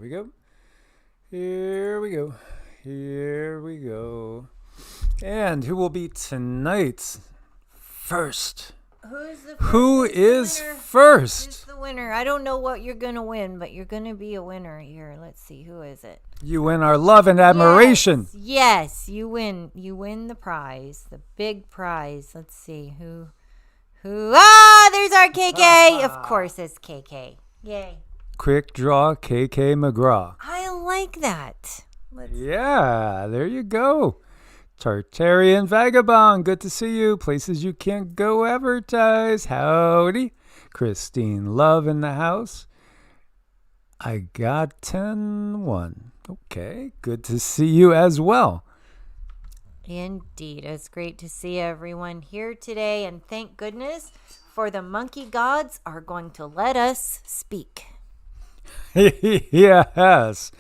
we go. Here we go. Here we go. And who will be tonight's first? Who is first? Who's the winner? I don't know what you're going to win, but you're going to be a winner here. Let's see. Who is it? You win our love and admiration. Yes, you win. You win the prize, the big prize. Let's see. Who? There's our KK. Of course it's KK. Yay. Quick draw KK McGraw. I like that. Yeah, there you go. Tartarian Vagabond, good to see you. Places you can't go advertise. Howdy. Christine Love in the house. I got 10-1. Okay, good to see you as well. Indeed. It's great to see everyone here today. And thank goodness for the monkey gods are going to let us speak. Yes,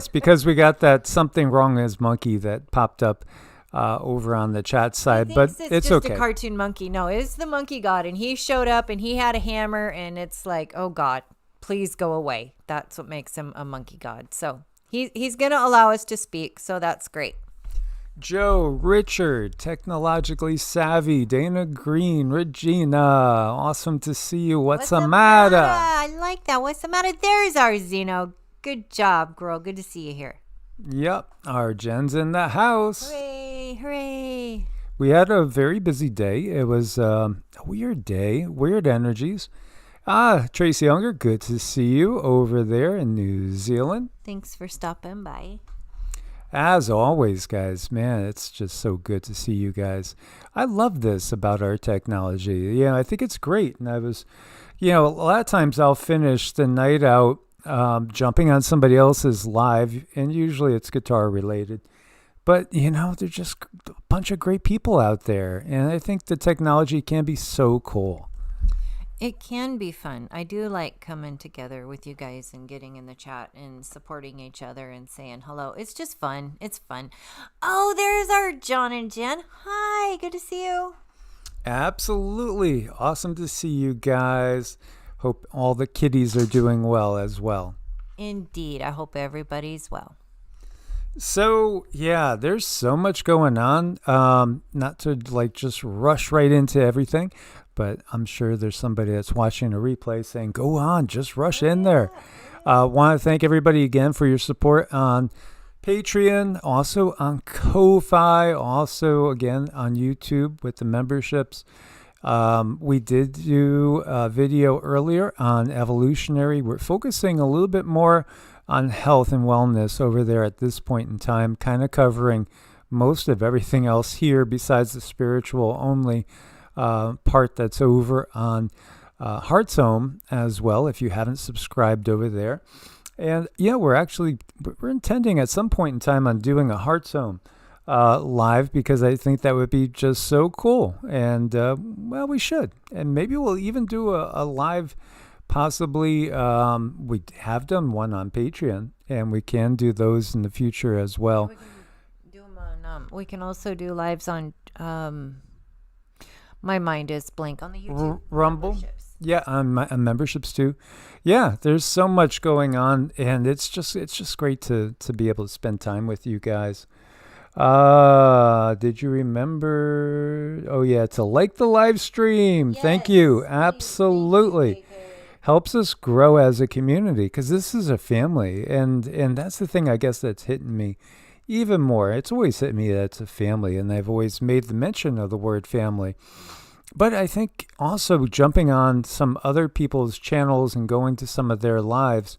because we got that something wrong as monkey that popped up over on the chat side, but it's just okay. A cartoon monkey. No, it's the monkey god, and he showed up and he had a hammer, and it's like, oh God, please go away. That's what makes him a monkey god. So he's gonna allow us to speak, so that's great. Joe, Richard, technologically savvy, Dana Green, Regina, awesome to see you. What's the matter? I like that. What's the matter? There's our Zeno. Good job, girl. Good to see you here. Yep, our Jen's in the house. Hooray, hooray. We had a very busy day. It was a weird day, weird energies. Tracy Unger, good to see you over there in New Zealand. Thanks for stopping by. As always, guys, man, it's just so good to see you guys. I love this about our technology. Yeah, I think it's great. And I was, a lot of times I'll finish the night out jumping on somebody else's live, and usually it's guitar related. But, there's just a bunch of great people out there. And I think the technology can be so cool. It can be fun. I do like coming together with you guys and getting in the chat and supporting each other and saying hello. It's just fun. It's fun. Oh, there's our John and Jen. Hi, good to see you. Absolutely. Awesome to see you guys. Hope all the kiddies are doing well as well. Indeed. I hope everybody's well. So, yeah, there's so much going on. Not to just rush right into everything, but I'm sure there's somebody that's watching a replay saying, go on, just rush in there. Want to thank everybody again for your support on Patreon, also on Ko-Fi, also again on YouTube with the memberships. We did do a video earlier on evolutionary. We're focusing a little bit more on health and wellness over there at this point in time, kind of covering most of everything else here besides the spiritual only part that's over on Heart's Home as well, if you haven't subscribed over there. And yeah, we're intending at some point in time on doing a Heart's Home live, because I think that would be just so cool. And we should. And maybe we'll even do a live, possibly. We have done one on Patreon, and we can do those in the future as well. We can do them on, we can also do lives on my mind is blank on the YouTube Rumble. Memberships. Yeah, on memberships too. Yeah, there's so much going on, and it's just great to be able to spend time with you guys. Did you remember? Oh yeah, to like the live stream. Yes, thank you. Absolutely. Thank you, helps us grow as a community, because this is a family, and that's the thing I guess that's hitting me even more. It's always hit me that it's a family, and I've always made the mention of the word family. But I think also jumping on some other people's channels and going to some of their lives,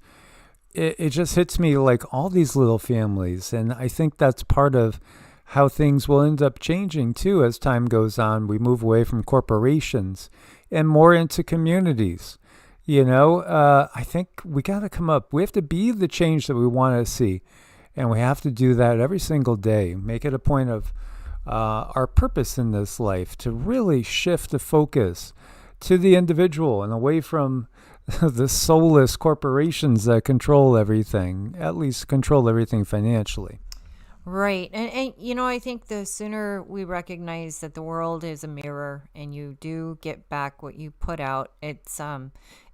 it just hits me like all these little families. And I think that's part of how things will end up changing too as time goes on. We move away from corporations and more into communities. I think we got to come up. We have to be the change that we want to see. And we have to do that every single day. Make it a point of our purpose in this life to really shift the focus to the individual and away from the soulless corporations that control everything, at least control everything financially. Right. And I think the sooner we recognize that the world is a mirror and you do get back what you put out,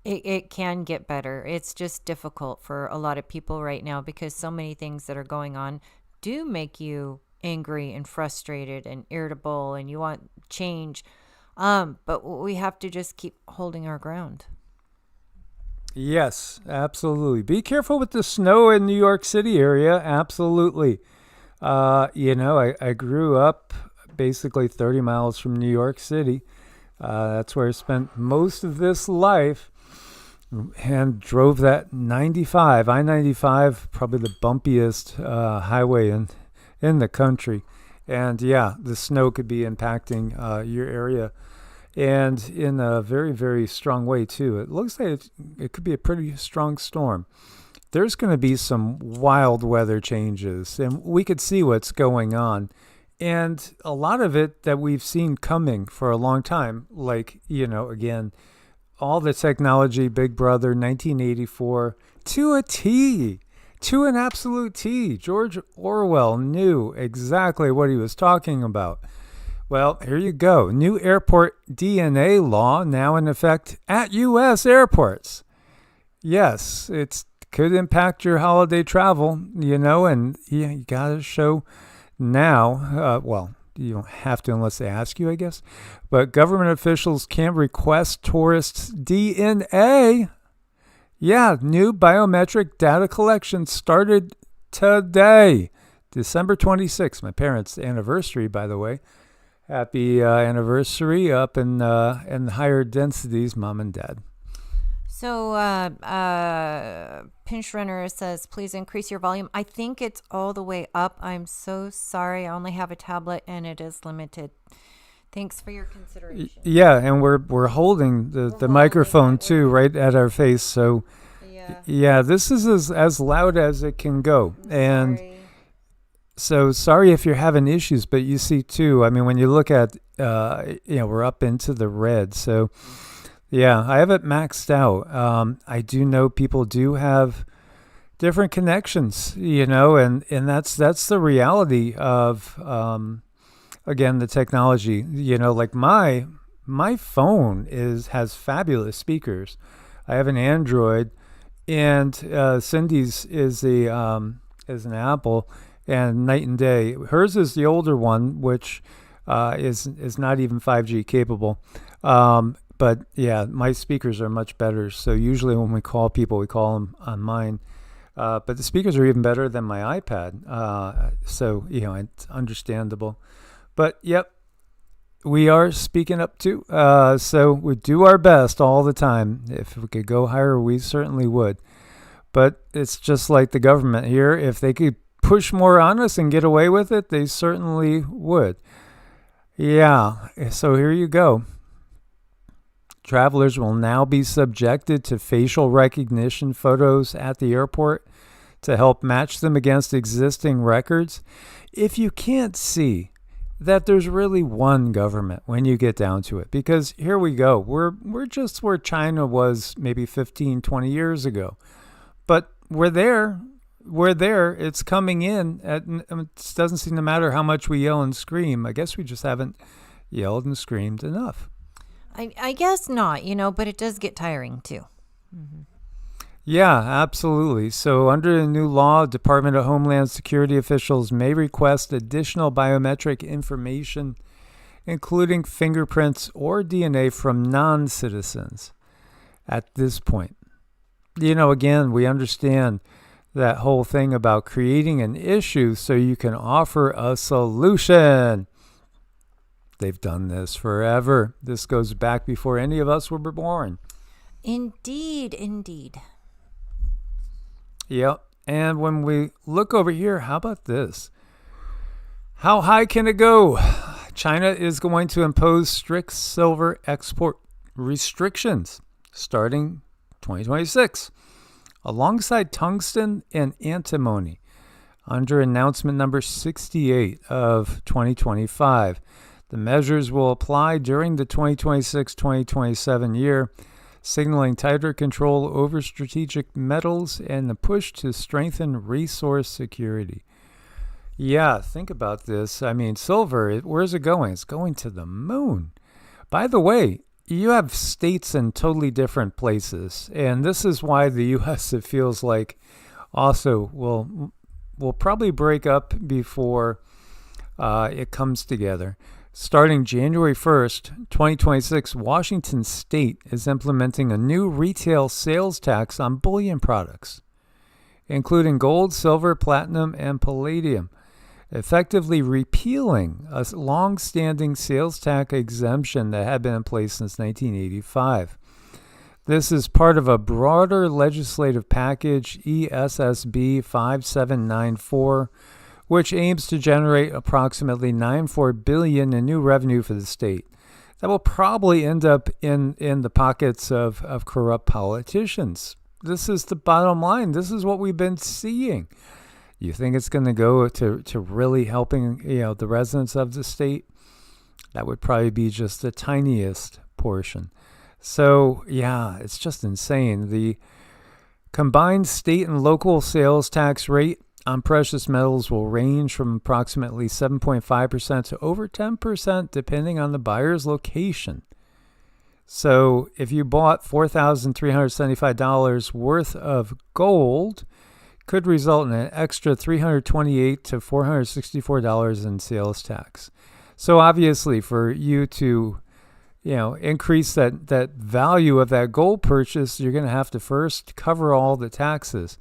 it can get better. It's just difficult for a lot of people right now because so many things that are going on do make you angry and frustrated and irritable and you want change. But we have to just keep holding our ground. Yes, absolutely. Be careful with the snow in New York City area. Absolutely. I grew up basically 30 miles from New York City. That's where I spent most of this life and drove that 95, I-95, probably the bumpiest highway in the country. And yeah, the snow could be impacting your area and in a very, very strong way, too. It looks like it could be a pretty strong storm. There's going to be some wild weather changes, and we could see what's going on. And a lot of it that we've seen coming for a long time, like, again, all the technology, Big Brother, 1984, to a T, to an absolute T. George Orwell knew exactly what he was talking about. Well, here you go. New airport DNA law now in effect at U.S. airports. Yes, it could impact your holiday travel, and you got to show now. You don't have to unless they ask you, I guess. But government officials can request tourists' DNA. Yeah, new biometric data collection started today, December 26th. My parents' anniversary, by the way. Happy anniversary up in the higher densities, Mom and Dad. So, Pinch Runner says, please increase your volume. I think it's all the way up. I'm so sorry. I only have a tablet and it is limited. Thanks for your consideration. Yeah, and we're holding the microphone too right at our face. So, yeah, this is as loud as it can go. And so sorry if you're having issues, but you see too, I mean, when you look at, we're up into the red. So, yeah, I have it maxed out. I do know people do have different connections, and that's the reality of, again, the technology. Like my phone has fabulous speakers. I have an Android, and Cindy's is an Apple. And night and day. Hers is the older one, which is not even 5G capable. But yeah, my speakers are much better. So usually when we call people, we call them on mine. But the speakers are even better than my iPad. So it's understandable. But yep, we are speaking up too. So we do our best all the time. If we could go higher, we certainly would. But it's just like the government here. If they could push more on us and get away with it, they certainly would. Yeah, so here you go. Travelers will now be subjected to facial recognition photos at the airport to help match them against existing records. If you can't see that there's really one government when you get down to it, because here we go. We're just where China was maybe 15, 20 years ago. But we're there. It's coming in. It doesn't seem to matter how much we yell and scream. I guess we just haven't yelled and screamed enough. I guess not, but it does get tiring too. Mm-hmm. Yeah, absolutely. So under the new law, Department of Homeland Security officials may request additional biometric information, including fingerprints or DNA from non-citizens at this point. Again, we understand that whole thing about creating an issue so you can offer a solution. They've done this forever. This goes back before any of us were born. Indeed. Yep. And when we look over here, how about this? How high can it go? China is going to impose strict silver export restrictions starting 2026. Alongside tungsten and antimony, under announcement number 68 of 2025. The measures will apply during the 2026-2027 year, signaling tighter control over strategic metals and the push to strengthen resource security. Yeah, think about this. I mean, silver, where's it going? It's going to the moon. By the way, you have states in totally different places, and this is why the U.S. it feels like also will probably break up before it comes together. Starting January 1st, 2026, Washington State is implementing a new retail sales tax on bullion products, including gold, silver, platinum, and palladium, effectively repealing a long-standing sales tax exemption that had been in place since 1985. This is part of a broader legislative package, ESSB 5794, which aims to generate approximately $94 billion in new revenue for the state. That will probably end up in the pockets of corrupt politicians. This is the bottom line. This is what we've been seeing. You think it's going to go to really helping the residents of the state? That would probably be just the tiniest portion. So yeah, it's just insane. The combined state and local sales tax rate on precious metals will range from approximately 7.5% to over 10%, depending on the buyer's location. So if you bought $4,375 worth of gold, could result in an extra $328 to $464 in sales tax. So obviously, for you to increase that value of that gold purchase, you're going to have to first cover all the taxes.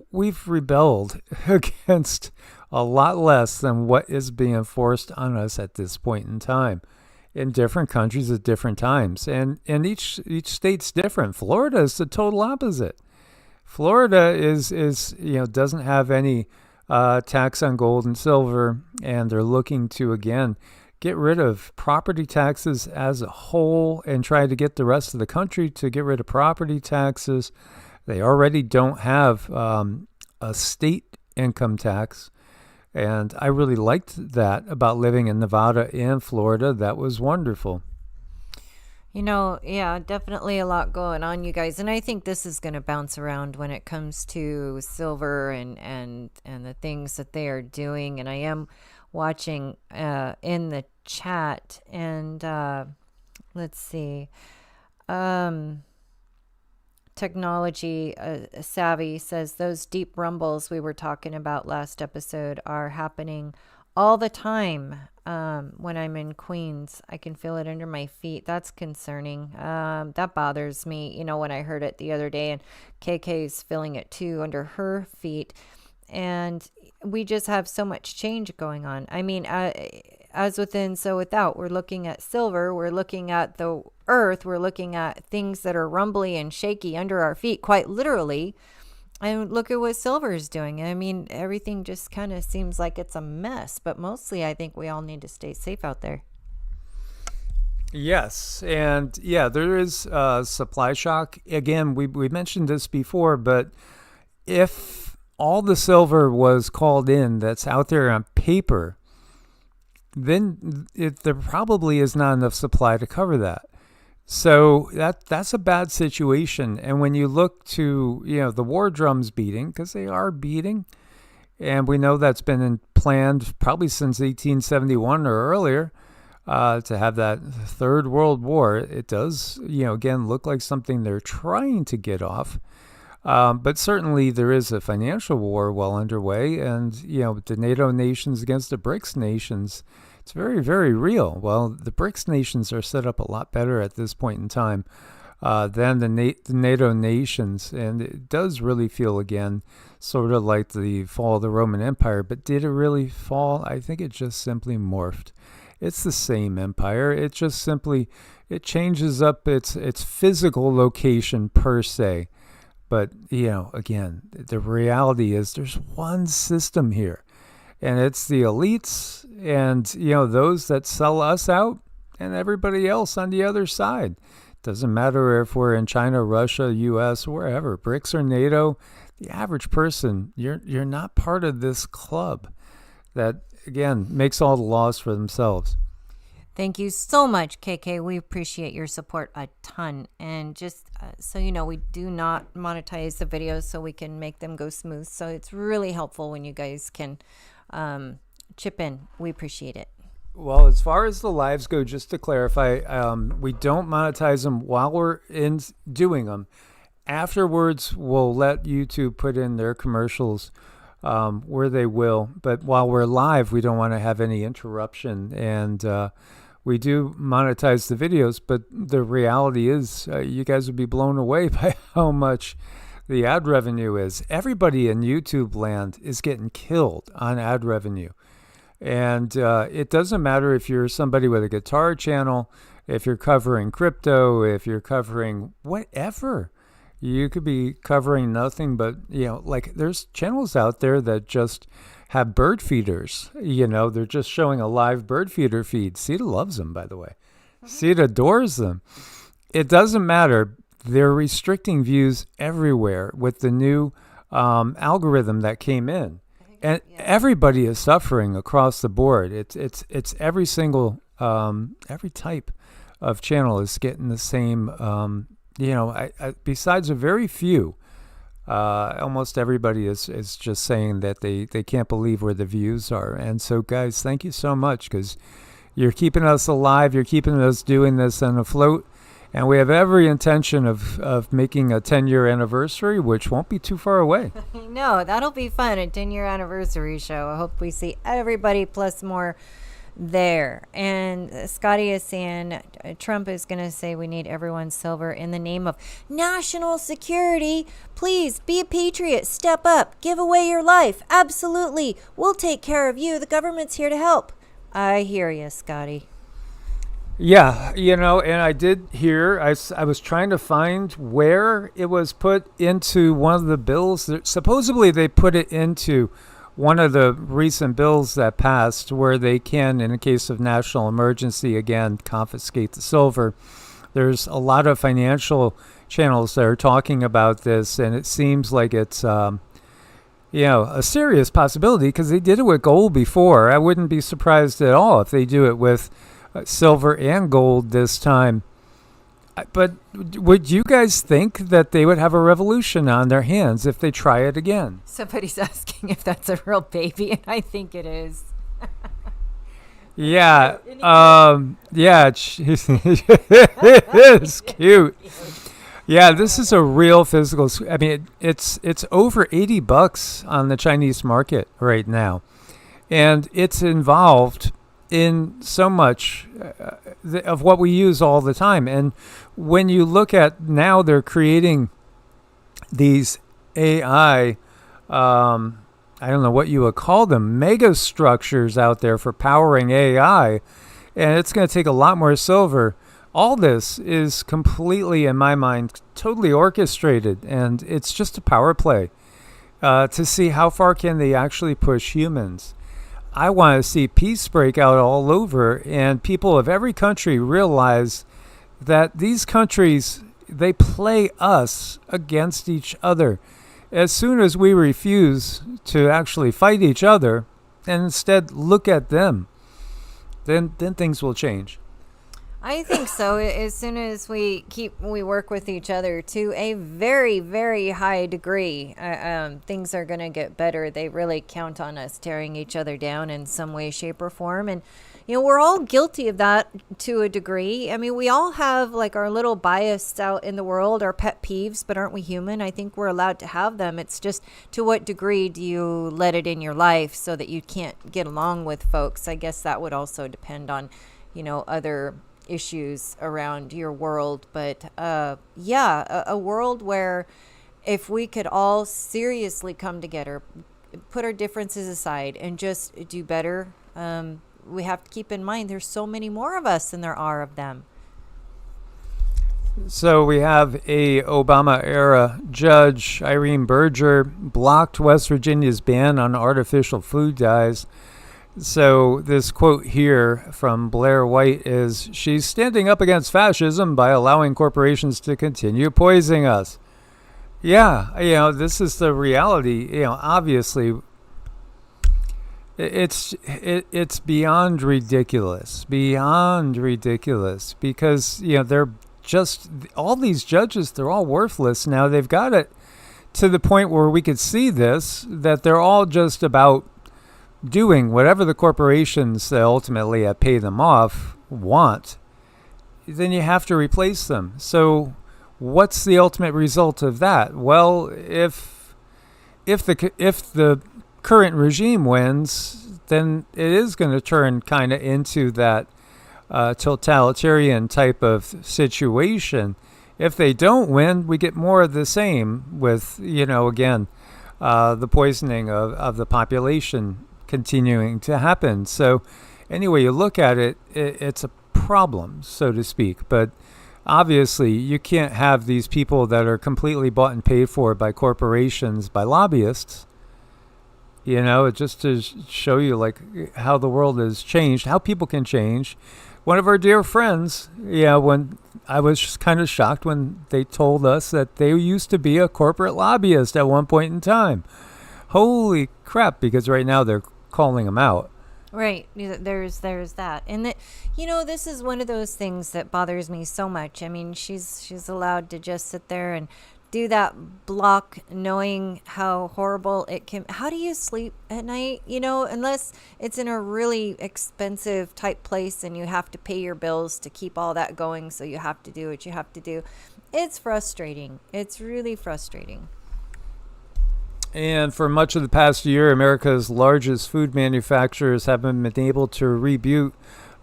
We've rebelled against a lot less than what is being forced on us at this point in time in different countries at different times. And each state's different. Florida is the total opposite. Florida is doesn't have any tax on gold and silver, and they're looking to, again, get rid of property taxes as a whole and try to get the rest of the country to get rid of property taxes. They already don't have a state income tax, and I really liked that about living in Nevada and Florida. That was wonderful. Yeah, definitely a lot going on, you guys. And I think this is going to bounce around when it comes to silver and the things that they are doing. And I am watching in the chat, and let's see. Technology Savvy says those deep rumbles we were talking about last episode are happening all the time. When I'm in Queens, I can feel it under my feet. That's concerning. That bothers me, when I heard it the other day, and KK's feeling it too under her feet. And we just have so much change going on. I mean, as within, so without. We're looking at silver. We're looking at the earth. We're looking at things that are rumbly and shaky under our feet, quite literally. And look at what silver is doing. I mean, everything just kind of seems like it's a mess. But mostly, I think we all need to stay safe out there. Yes, and yeah, there is supply shock. Again, we mentioned this before, but if all the silver was called in that's out there on paper, then there probably is not enough supply to cover that. So that's a bad situation. And when you look to, the war drums beating, because they are beating, and we know that's been planned probably since 1871 or earlier, to have that Third World War, it does, again, look like something they're trying to get off. But certainly there is a financial war well underway, and, the NATO nations against the BRICS nations, it's very, very real. Well, the BRICS nations are set up a lot better at this point in time than the NATO nations. And it does really feel, again, sort of like the fall of the Roman Empire. But did it really fall? I think it just simply morphed. It's the same empire. It just simply, it changes up its physical location per se. But, again, the reality is there's one system here. And it's the elites and, those that sell us out and everybody else on the other side. Doesn't matter if we're in China, Russia, U.S., wherever, BRICS or NATO, the average person, you're not part of this club that, again, makes all the laws for themselves. Thank you so much, KK. We appreciate your support a ton. And just so you know, we do not monetize the videos so we can make them go smooth. So it's really helpful when you guys can chip in. We appreciate it. Well, as far as the lives go, just to clarify, we don't monetize them while we're in doing them. Afterwards, we'll let YouTube put in their commercials where they will. But while we're live, we don't want to have any interruption. And we do monetize the videos, but the reality is you guys would be blown away by how much the ad revenue is. Everybody in YouTube land is getting killed on ad revenue. And it doesn't matter if you're somebody with a guitar channel, if you're covering crypto, if you're covering whatever. You could be covering nothing but, like there's channels out there that just have bird feeders. They're just showing a live bird feeder feed. Sita loves them, by the way. Sita adores them. It doesn't matter. They're restricting views everywhere with the new algorithm that came in. And everybody is suffering across the board. It's every single, every type of channel is getting the same, besides a very few, almost everybody is just saying that they can't believe where the views are. And so, guys, thank you so much because you're keeping us alive. You're keeping us doing this and afloat. And we have every intention of making a 10-year anniversary, which won't be too far away. No, that'll be fun. A 10-year anniversary show. I hope we see everybody plus more there. And Scotty is saying Trump is going to say we need everyone's silver in the name of national security. Please be a patriot. Step up. Give away your life. Absolutely. We'll take care of you. The government's here to help. I hear you, Scotty. Yeah, and I did hear, I was trying to find where it was put into one of the bills. Supposedly they put it into one of the recent bills that passed where they can, in a case of national emergency, again, confiscate the silver. There's a lot of financial channels that are talking about this, and it seems like it's, a serious possibility because they did it with gold before. I wouldn't be surprised at all if they do it with silver and gold this time. But would you guys think that they would have a revolution on their hands if they try it again? Somebody's asking if that's a real baby, and I think it is. Yeah. It's cute. Yeah, this is a real physical. I mean, it's over $80 on the Chinese market right now, and it's involved in so much of what we use all the time. And when you look at now, they're creating these AI, I don't know what you would call them, mega structures out there for powering AI. And it's going to take a lot more silver. All this is completely, in my mind, totally orchestrated. And it's just a power play to see how far can they actually push humans. I want to see peace break out all over, and people of every country realize that these countries, they play us against each other. As soon as we refuse to actually fight each other and instead look at them, then things will change. I think so. As soon as we work with each other to a very, very high degree, things are going to get better. They really count on us tearing each other down in some way, shape, or form. And, we're all guilty of that to a degree. I mean, we all have like our little bias out in the world, our pet peeves, but aren't we human? I think we're allowed to have them. It's just to what degree do you let it in your life so that you can't get along with folks? I guess that would also depend on, other issues around your world. But a world where if we could all seriously come together, put our differences aside and just do better, we have to keep in mind there's so many more of us than there are of them. So we have a Obama-era judge, Irene Berger, blocked West Virginia's ban on artificial food dyes. So this quote here from Blair White is, she's standing up against fascism by allowing corporations to continue poisoning us. Yeah, this is the reality. Obviously, it's beyond ridiculous, because, they're just, all these judges, they're all worthless now. They've got it to the point where we could see this, that they're all just about doing whatever the corporations that ultimately pay them off want, then you have to replace them. So what's the ultimate result of that? Well, if the current regime wins, then it is going to turn kind of into that totalitarian type of situation. If they don't win, we get more of the same with, again, the poisoning of the population continuing to happen. So anyway you look at it, it's a problem, so to speak. But obviously, you can't have these people that are completely bought and paid for by corporations, by lobbyists, just to show you like how the world has changed, how people can change. One of our dear friends, when I was just kind of shocked when they told us that they used to be a corporate lobbyist at one point in time. Holy crap, because right now they're calling them out. Right. There's that. And that, this is one of those things that bothers me so much. I mean, she's allowed to just sit there and do that block, knowing how horrible it can. How do you sleep at night? Unless it's in a really expensive type place and you have to pay your bills to keep all that going. So you have to do what you have to do. It's frustrating. It's really frustrating. And for much of the past year, America's largest food manufacturers haven't been able to rebuke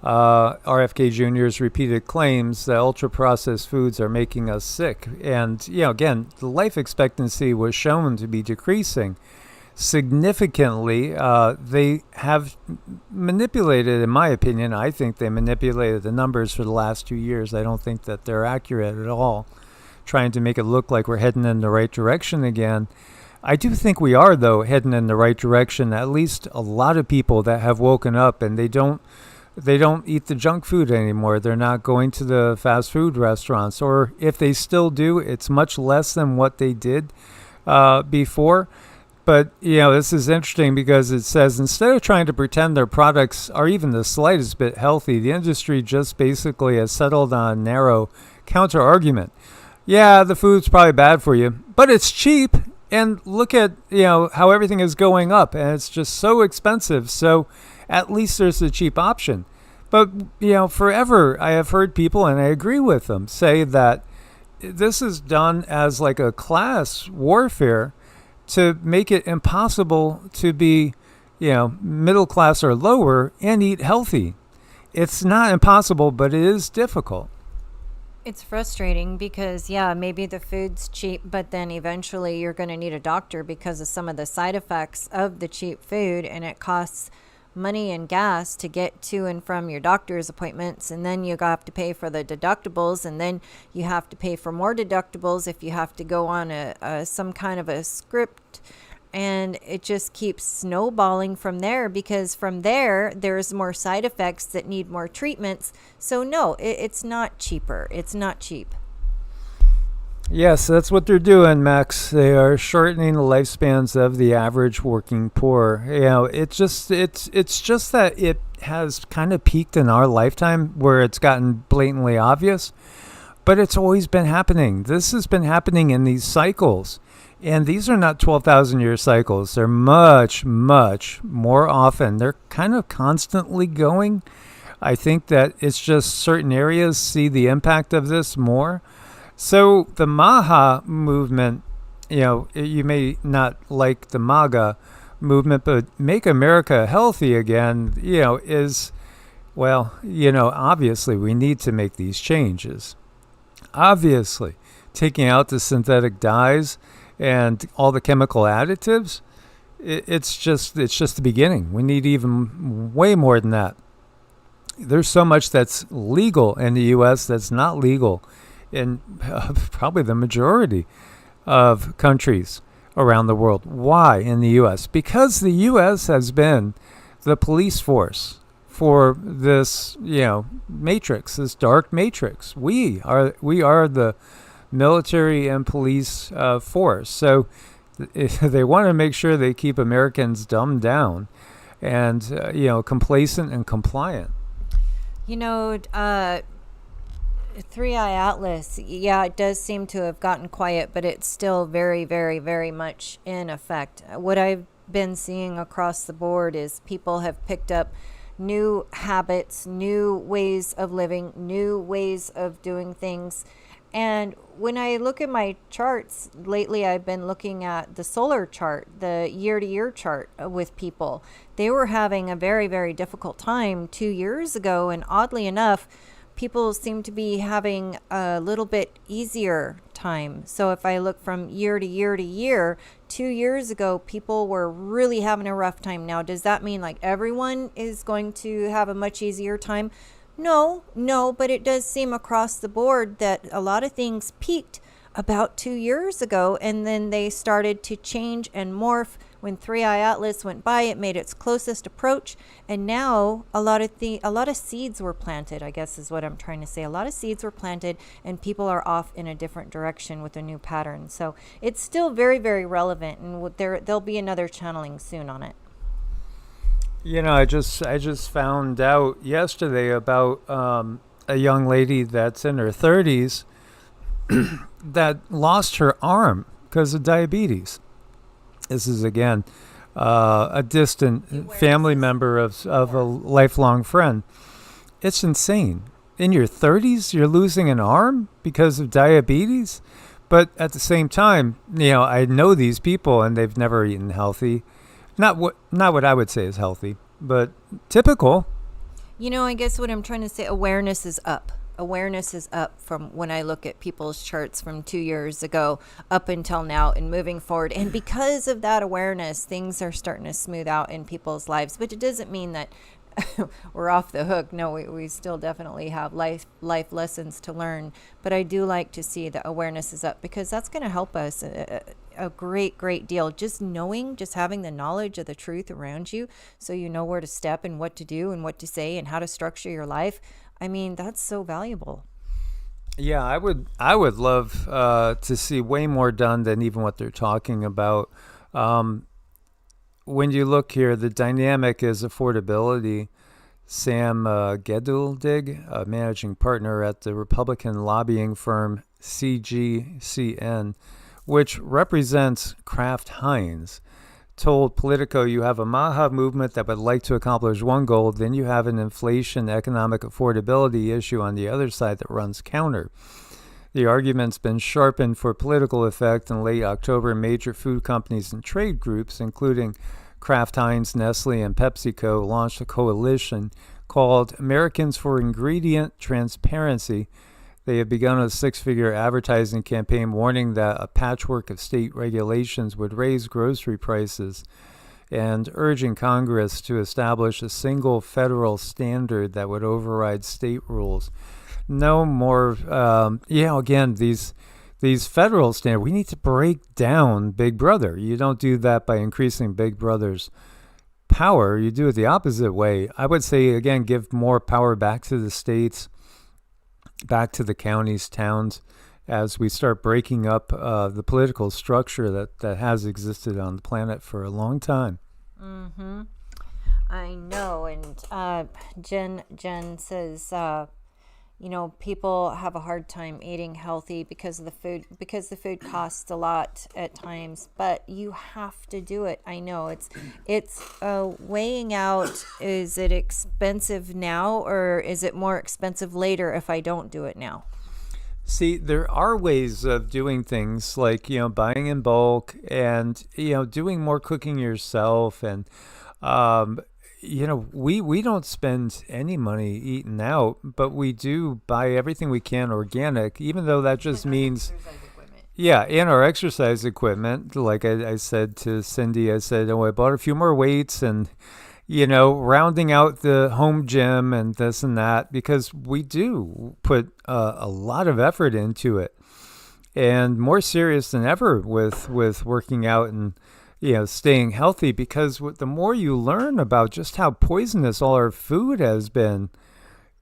RFK Jr.'s repeated claims that ultra-processed foods are making us sick. And, again, the life expectancy was shown to be decreasing significantly. They have manipulated, in my opinion, I think they manipulated the numbers for the last 2 years. I don't think that they're accurate at all, trying to make it look like we're heading in the right direction again. I do think we are, though, heading in the right direction. At least a lot of people that have woken up and they don't eat the junk food anymore. They're not going to the fast food restaurants, or if they still do, it's much less than what they did before. But, this is interesting because it says instead of trying to pretend their products are even the slightest bit healthy, the industry just basically has settled on a narrow counter argument. Yeah, the food's probably bad for you, but it's cheap. And look at, how everything is going up, and it's just so expensive. So at least there's a cheap option. But, forever I have heard people, and I agree with them, say that this is done as like a class warfare to make it impossible to be, middle class or lower and eat healthy. It's not impossible, but it is difficult. It's frustrating because, maybe the food's cheap, but then eventually you're going to need a doctor because of some of the side effects of the cheap food, and it costs money and gas to get to and from your doctor's appointments, and then you have to pay for the deductibles, and then you have to pay for more deductibles if you have to go on some kind of a script. And it just keeps snowballing from there, because from there's more side effects that need more treatments. So no, it's not cheaper. It's not cheap. Yes, that's what they're doing, Max. They are shortening the lifespans of the average working poor. It's just that it has kind of peaked in our lifetime where it's gotten blatantly obvious, but it's always been happening. This has been happening in these cycles. And these are not 12,000-year cycles. They're much, much more often. They're kind of constantly going. I think that it's just certain areas see the impact of this more. So the Maha movement, you may not like the MAGA movement, but Make America Healthy Again, is, obviously we need to make these changes. Obviously, taking out the synthetic dyes and all the chemical additives, it's just the beginning. We need even way more than that. There's so much that's legal in the U.S. that's not legal in probably the majority of countries around the world. Why in the U.S.? Because the U.S. has been the police force for this, matrix, this dark matrix. We are the military and police force. So they want to make sure they keep Americans dumbed down and, complacent and compliant. 3i Atlas, it does seem to have gotten quiet, but it's still very, very, very much in effect. What I've been seeing across the board is people have picked up new habits, new ways of living, new ways of doing things. And when I look at my charts lately, I've been looking at the solar chart, the year to year chart with people. They were having a very, very difficult time 2 years ago. And oddly enough, people seem to be having a little bit easier time. So if I look from year to year to year, 2 years ago, people were really having a rough time. Now, does that mean like everyone is going to have a much easier time? No, but it does seem across the board that a lot of things peaked about 2 years ago, and then they started to change and morph. When 3i Atlas went by, it made its closest approach, and now a lot of seeds were planted, I guess is what I'm trying to say. A lot of seeds were planted, and people are off in a different direction with a new pattern. So it's still very, very relevant, and there'll be another channeling soon on it. I just found out yesterday about a young lady that's in her 30s that lost her arm because of diabetes. This is, again, a distant family member of a lifelong friend. It's insane. In your 30s, you're losing an arm because of diabetes? But at the same time, I know these people and they've never eaten healthy. Not what I would say is healthy, but typical. I guess what I'm trying to say, awareness is up. Awareness is up from when I look at people's charts from 2 years ago up until now and moving forward. And because of that awareness, things are starting to smooth out in people's lives. But it doesn't mean that we're off the hook. No, we still definitely have life lessons to learn. But I do like to see that awareness is up, because that's going to help us a great deal. Just having the knowledge of the truth around you, so you know where to step and what to do and what to say and how to structure your life. I mean, that's so valuable. Yeah, I would love to see way more done than even what they're talking about. When you look here, the dynamic is affordability. Sam Geduldig, a managing partner at the Republican lobbying firm CGCN, which represents Kraft Heinz, told Politico, you have a Maha movement that would like to accomplish one goal, then you have an inflation economic affordability issue on the other side that runs counter. The argument's been sharpened for political effect. In late October, major food companies and trade groups, including Kraft Heinz, Nestle, and PepsiCo, launched a coalition called Americans for Ingredient Transparency. They have begun a 6-figure advertising campaign warning that a patchwork of state regulations would raise grocery prices, and urging Congress to establish a single federal standard that would override state rules. No more, again, these federal standards, we need to break down Big Brother. You don't do that by increasing Big Brother's power. You do it the opposite way. I would say, again, give more power back to the states, back to the counties, towns, as we start breaking up the political structure that has existed on the planet for a long time. Mm-hmm. I know. And Jen says, people have a hard time eating healthy because the food costs a lot at times, but you have to do it. I know it's weighing out, is it expensive now or is it more expensive later if I don't do it now? See, there are ways of doing things like, buying in bulk and, doing more cooking yourself. And, we don't spend any money eating out, but we do buy everything we can organic, even though that just means, and our exercise equipment. Like I said to Cindy, I said, I bought a few more weights and, rounding out the home gym and this and that, because we do put a lot of effort into it, and more serious than ever with working out and, staying healthy, because the more you learn about just how poisonous all our food has been,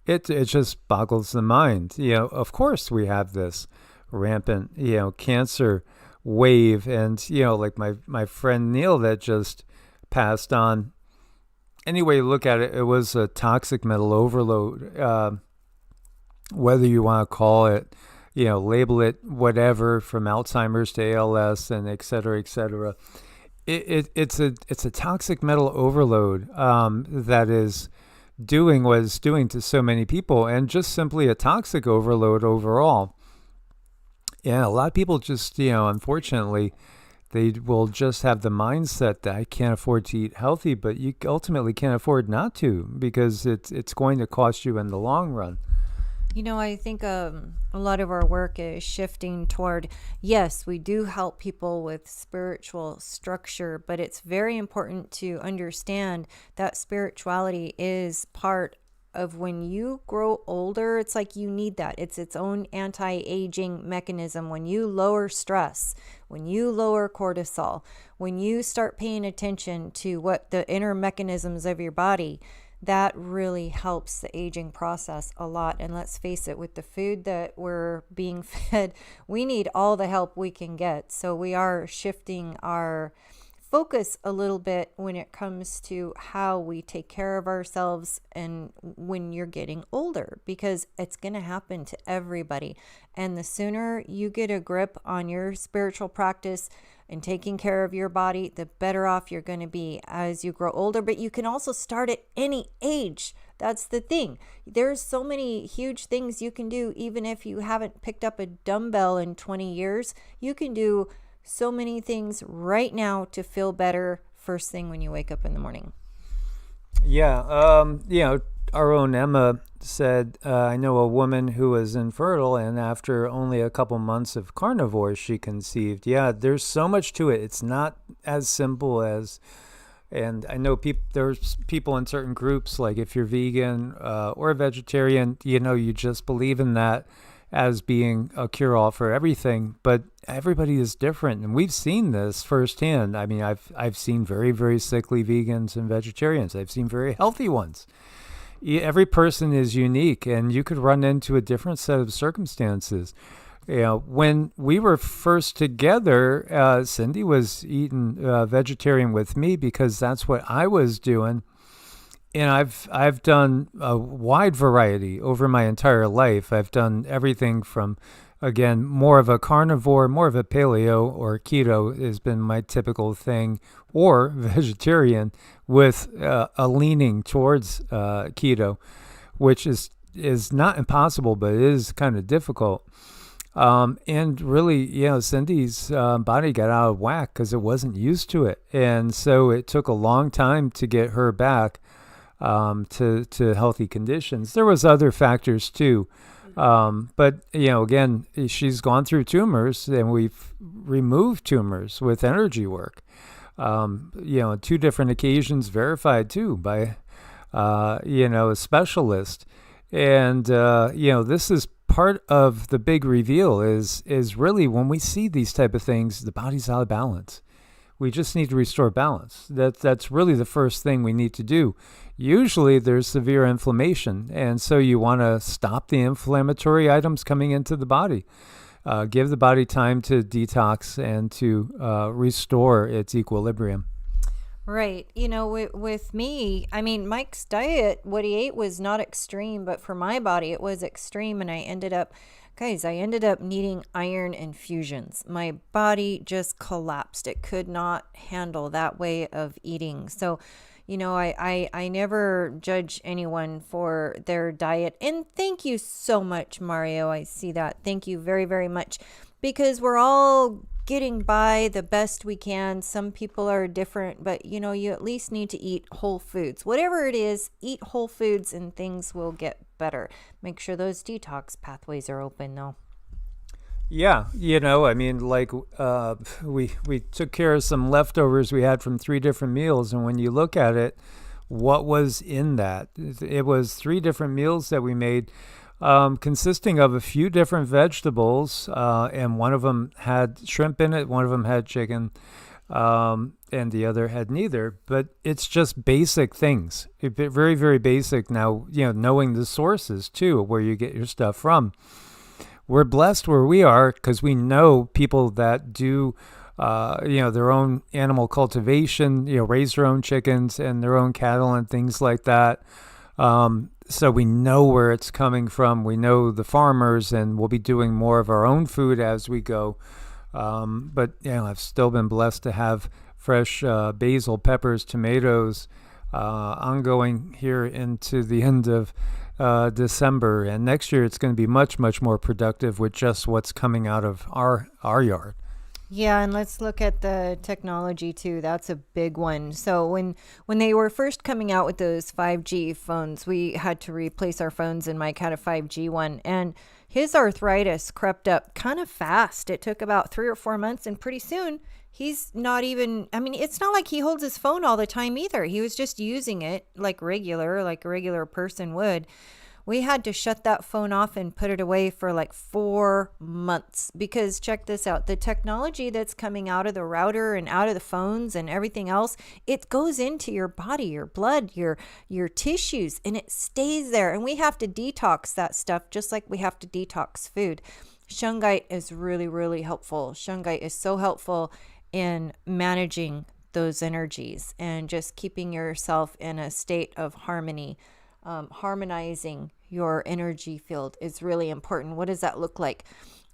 it just boggles the mind. Of course we have this rampant, cancer wave, and, like my friend Neil that just passed on. Any way you look at it, it was a toxic metal overload, whether you want to call it, label it whatever, from Alzheimer's to ALS and et cetera, et cetera. it's a toxic metal overload that is doing what it's doing to so many people, and just simply a toxic overload overall. Yeah, a lot of people just, unfortunately, they will just have the mindset that I can't afford to eat healthy, but you ultimately can't afford not to, because it's going to cost you in the long run. I think a lot of our work is shifting toward, yes, we do help people with spiritual structure, but it's very important to understand that spirituality is part of when you grow older. It's like you need that. It's its own anti-aging mechanism. When you lower stress, when you lower cortisol, when you start paying attention to what the inner mechanisms of your body, that really helps the aging process a lot. And let's face it, with the food that we're being fed, we need all the help we can get. So we are shifting our focus a little bit when it comes to how we take care of ourselves and when you're getting older, because it's going to happen to everybody. And the sooner you get a grip on your spiritual practice and taking care of your body, the better off you're going to be as you grow older. But you can also start at any age. That's the thing. There's so many huge things you can do. Even if you haven't picked up a dumbbell in 20 years, you can do so many things right now to feel better first thing when you wake up in the morning. Yeah, our own Emma said, I know a woman who was infertile, and after only a couple months of carnivore, she conceived. Yeah, there's so much to it. It's not as simple as, and I know there's people in certain groups, like if you're vegan or vegetarian, you just believe in that as being a cure-all for everything, but everybody is different, and we've seen this firsthand. I mean, I've seen very, very sickly vegans and vegetarians. I've seen very healthy ones. Every person is unique, and you could run into a different set of circumstances. When we were first together, Cindy was eating vegetarian with me because that's what I was doing. And I've done a wide variety over my entire life. I've done everything from, again, more of a carnivore, more of a paleo or keto has been my typical thing, or vegetarian with a leaning towards keto, which is not impossible, but it is kind of difficult. And really, Cindy's body got out of whack because it wasn't used to it. And so it took a long time to get her back to healthy conditions. There was other factors too. But, again, she's gone through tumors, and we've removed tumors with energy work. 2 different occasions verified too by, a specialist. And, this is part of the big reveal is really when we see these type of things, the body's out of balance. We just need to restore balance. That's really the first thing we need to do. Usually there's severe inflammation, and so you want to stop the inflammatory items coming into the body. Give the body time to detox and to restore its equilibrium. Right. With me, I mean, Mike's diet, what he ate was not extreme, but for my body, it was extreme. And I ended up needing iron infusions. My body just collapsed. It could not handle that way of eating. So, I never judge anyone for their diet. And thank you so much, Mario. I see that. Thank you very, very much. Because we're all getting by the best we can. Some people are different, but you at least need to eat whole foods. Whatever it is, eat whole foods and things will get better. Make sure those detox pathways are open though. Yeah, I mean, like we took care of some leftovers we had from 3 different meals, and when you look at it, what was in that? It was 3 different meals that we made, consisting of a few different vegetables, and one of them had shrimp in it, one of them had chicken, and the other had neither. But it's just basic things, very, very basic. Now, knowing the sources too, where you get your stuff from. We're blessed where we are because we know people that do, their own animal cultivation, raise their own chickens and their own cattle and things like that. So we know where it's coming from. We know the farmers, and we'll be doing more of our own food as we go. But I've still been blessed to have fresh basil, peppers, tomatoes, ongoing here into the end of December. And next year it's going to be much, much more productive with just what's coming out of our yard. Yeah, and let's look at the technology too. That's a big one. So when they were first coming out with those 5G phones, we had to replace our phones, and Mike had a 5G one, and his arthritis crept up kind of fast. It took about 3 or 4 months, and pretty soon he's not even, I mean, it's not like he holds his phone all the time either. He was just using it like a regular person would. We had to shut that phone off and put it away for like 4 months, because check this out. The technology that's coming out of the router and out of the phones and everything else, it goes into your body, your blood, your tissues, and it stays there. And we have to detox that stuff just like we have to detox food. Shungite is really, really helpful. Shungite is so helpful in managing those energies and just keeping yourself in a state of harmony. Harmonizing your energy field is really important. What does that look like?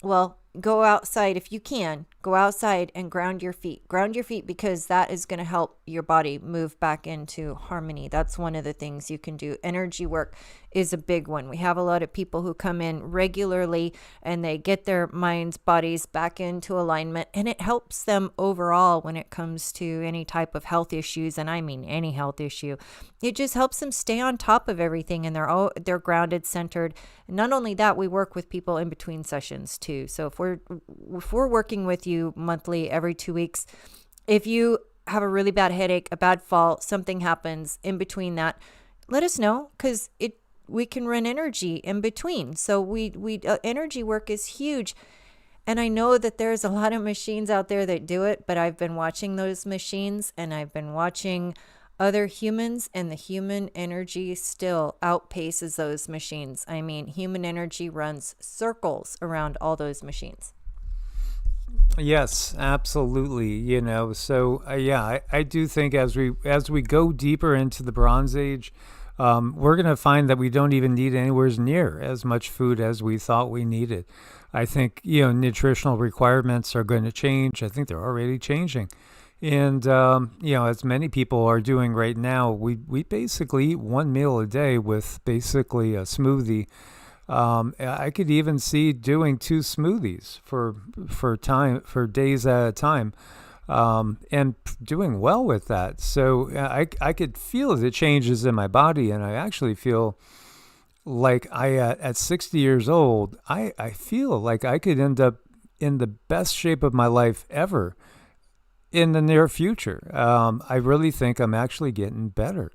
Well, go outside if you can. Go outside and ground your feet. Ground your feet, because that is going to help your body move back into harmony. That's one of the things you can do. Energy work is a big one. We have a lot of people who come in regularly and they get their minds, bodies back into alignment, and it helps them overall when it comes to any type of health issues. And I mean any health issue. It just helps them stay on top of everything, and they're grounded, centered. And not only that, we work with people in between sessions too. So if we're working with you monthly, every 2 weeks, if you have a really bad headache, a bad fall, something happens in between that, let us know, because we can run energy in between. So we energy work is huge. And I know that there's a lot of machines out there that do it, but I've been watching those machines, and I've been watching other humans, and the human energy still outpaces those machines. I mean, human energy runs circles around all those machines. Yes, absolutely. So yeah, I do think as we go deeper into the Bronze Age, we're going to find that we don't even need anywhere near as much food as we thought we needed. I think, nutritional requirements are going to change. I think they're already changing. And, as many people are doing right now, we basically eat one meal a day with basically a smoothie. I could even see doing 2 smoothies for days at a time, and doing well with that. So I could feel the changes in my body, and I actually feel like at 60 years old, I feel like I could end up in the best shape of my life ever in the near future. I really think I'm actually getting better.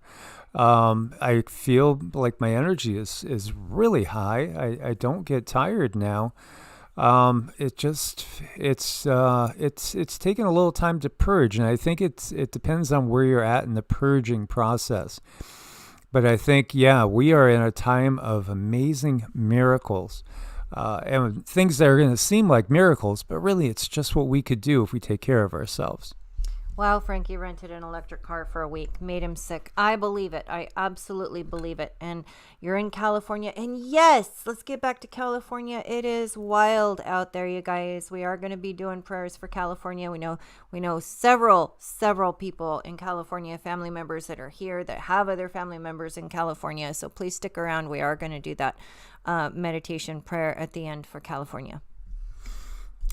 I feel like my energy is really high. I don't get tired now. It's taken a little time to purge, and I think it depends on where you're at in the purging process. But I think, yeah, we are in a time of amazing miracles. And things that are going to seem like miracles, but really it's just what we could do if we take care of ourselves. Wow, Frankie rented an electric car for a week, made him sick. I believe it. I absolutely believe it. And you're in California. And yes, let's get back to California. It is wild out there, you guys. We are going to be doing prayers for California. We know several people in California, family members that are here that have other family members in California. So please stick around. We are going to do that meditation prayer at the end for California.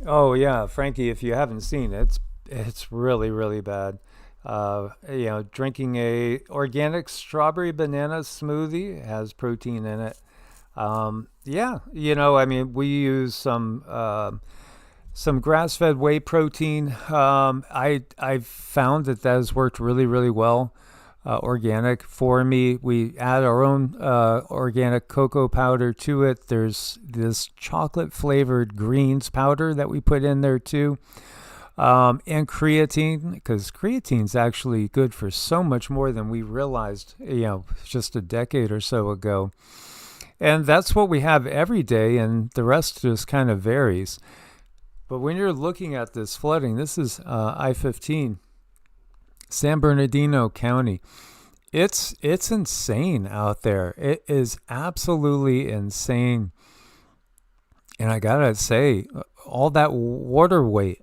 Oh yeah, Frankie, if you haven't seen it, it's really, really bad. Drinking a organic strawberry banana smoothie has protein in it. We use some grass-fed whey protein. I've found that has worked really, really well. Organic for me. We add our own organic cocoa powder to it. There's this chocolate-flavored greens powder that we put in there too. And creatine, because creatine's actually good for so much more than we realized, just a decade or so ago. And that's what we have every day, and the rest just kind of varies. But when you're looking at this flooding, this is I-15, San Bernardino County. It's insane out there. It is absolutely insane. And I gotta say, all that water weight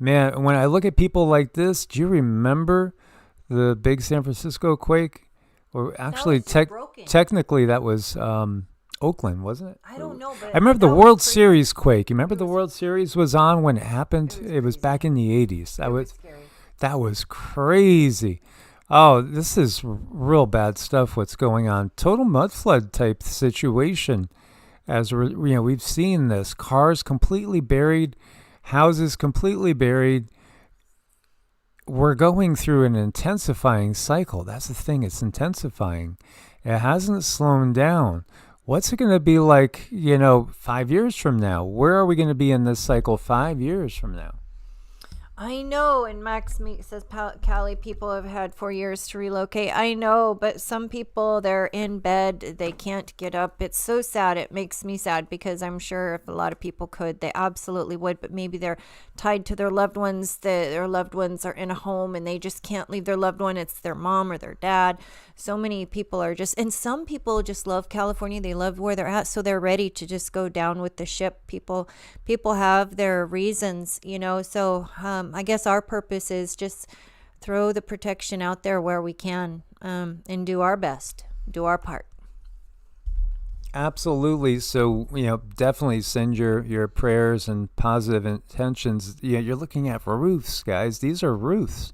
Man, when I look at people like this, do you remember the big San Francisco quake? Or actually, technically, that was Oakland, wasn't it? I don't know, but I remember the World Series quake. You remember the World Series was on when it happened? It was back in the 80s. That was crazy. Oh, this is real bad stuff. What's going on? Total mudflood type situation. As we've seen this, cars completely buried, houses completely buried. We're going through an intensifying cycle. That's the thing. It's intensifying. It hasn't slowed down. What's it going to be like, 5 years from now? Where are we going to be in this cycle 5 years from now? I know, and Max Meek says, Cali, people have had 4 years to relocate. I know, but some people, they're in bed. They can't get up. It's so sad. It makes me sad because I'm sure if a lot of people could, they absolutely would, but maybe they're tied to their loved ones. Their loved ones are in a home and they just can't leave their loved one. It's their mom or their dad. So many people are just, and some people just love California. They love where they're at, so they're ready to just go down with the ship. People have their reasons, so I guess our purpose is just throw the protection out there where we can, and do our best, do our part. Absolutely. So, definitely send your prayers and positive intentions. You're looking at roofs, guys. These are roofs.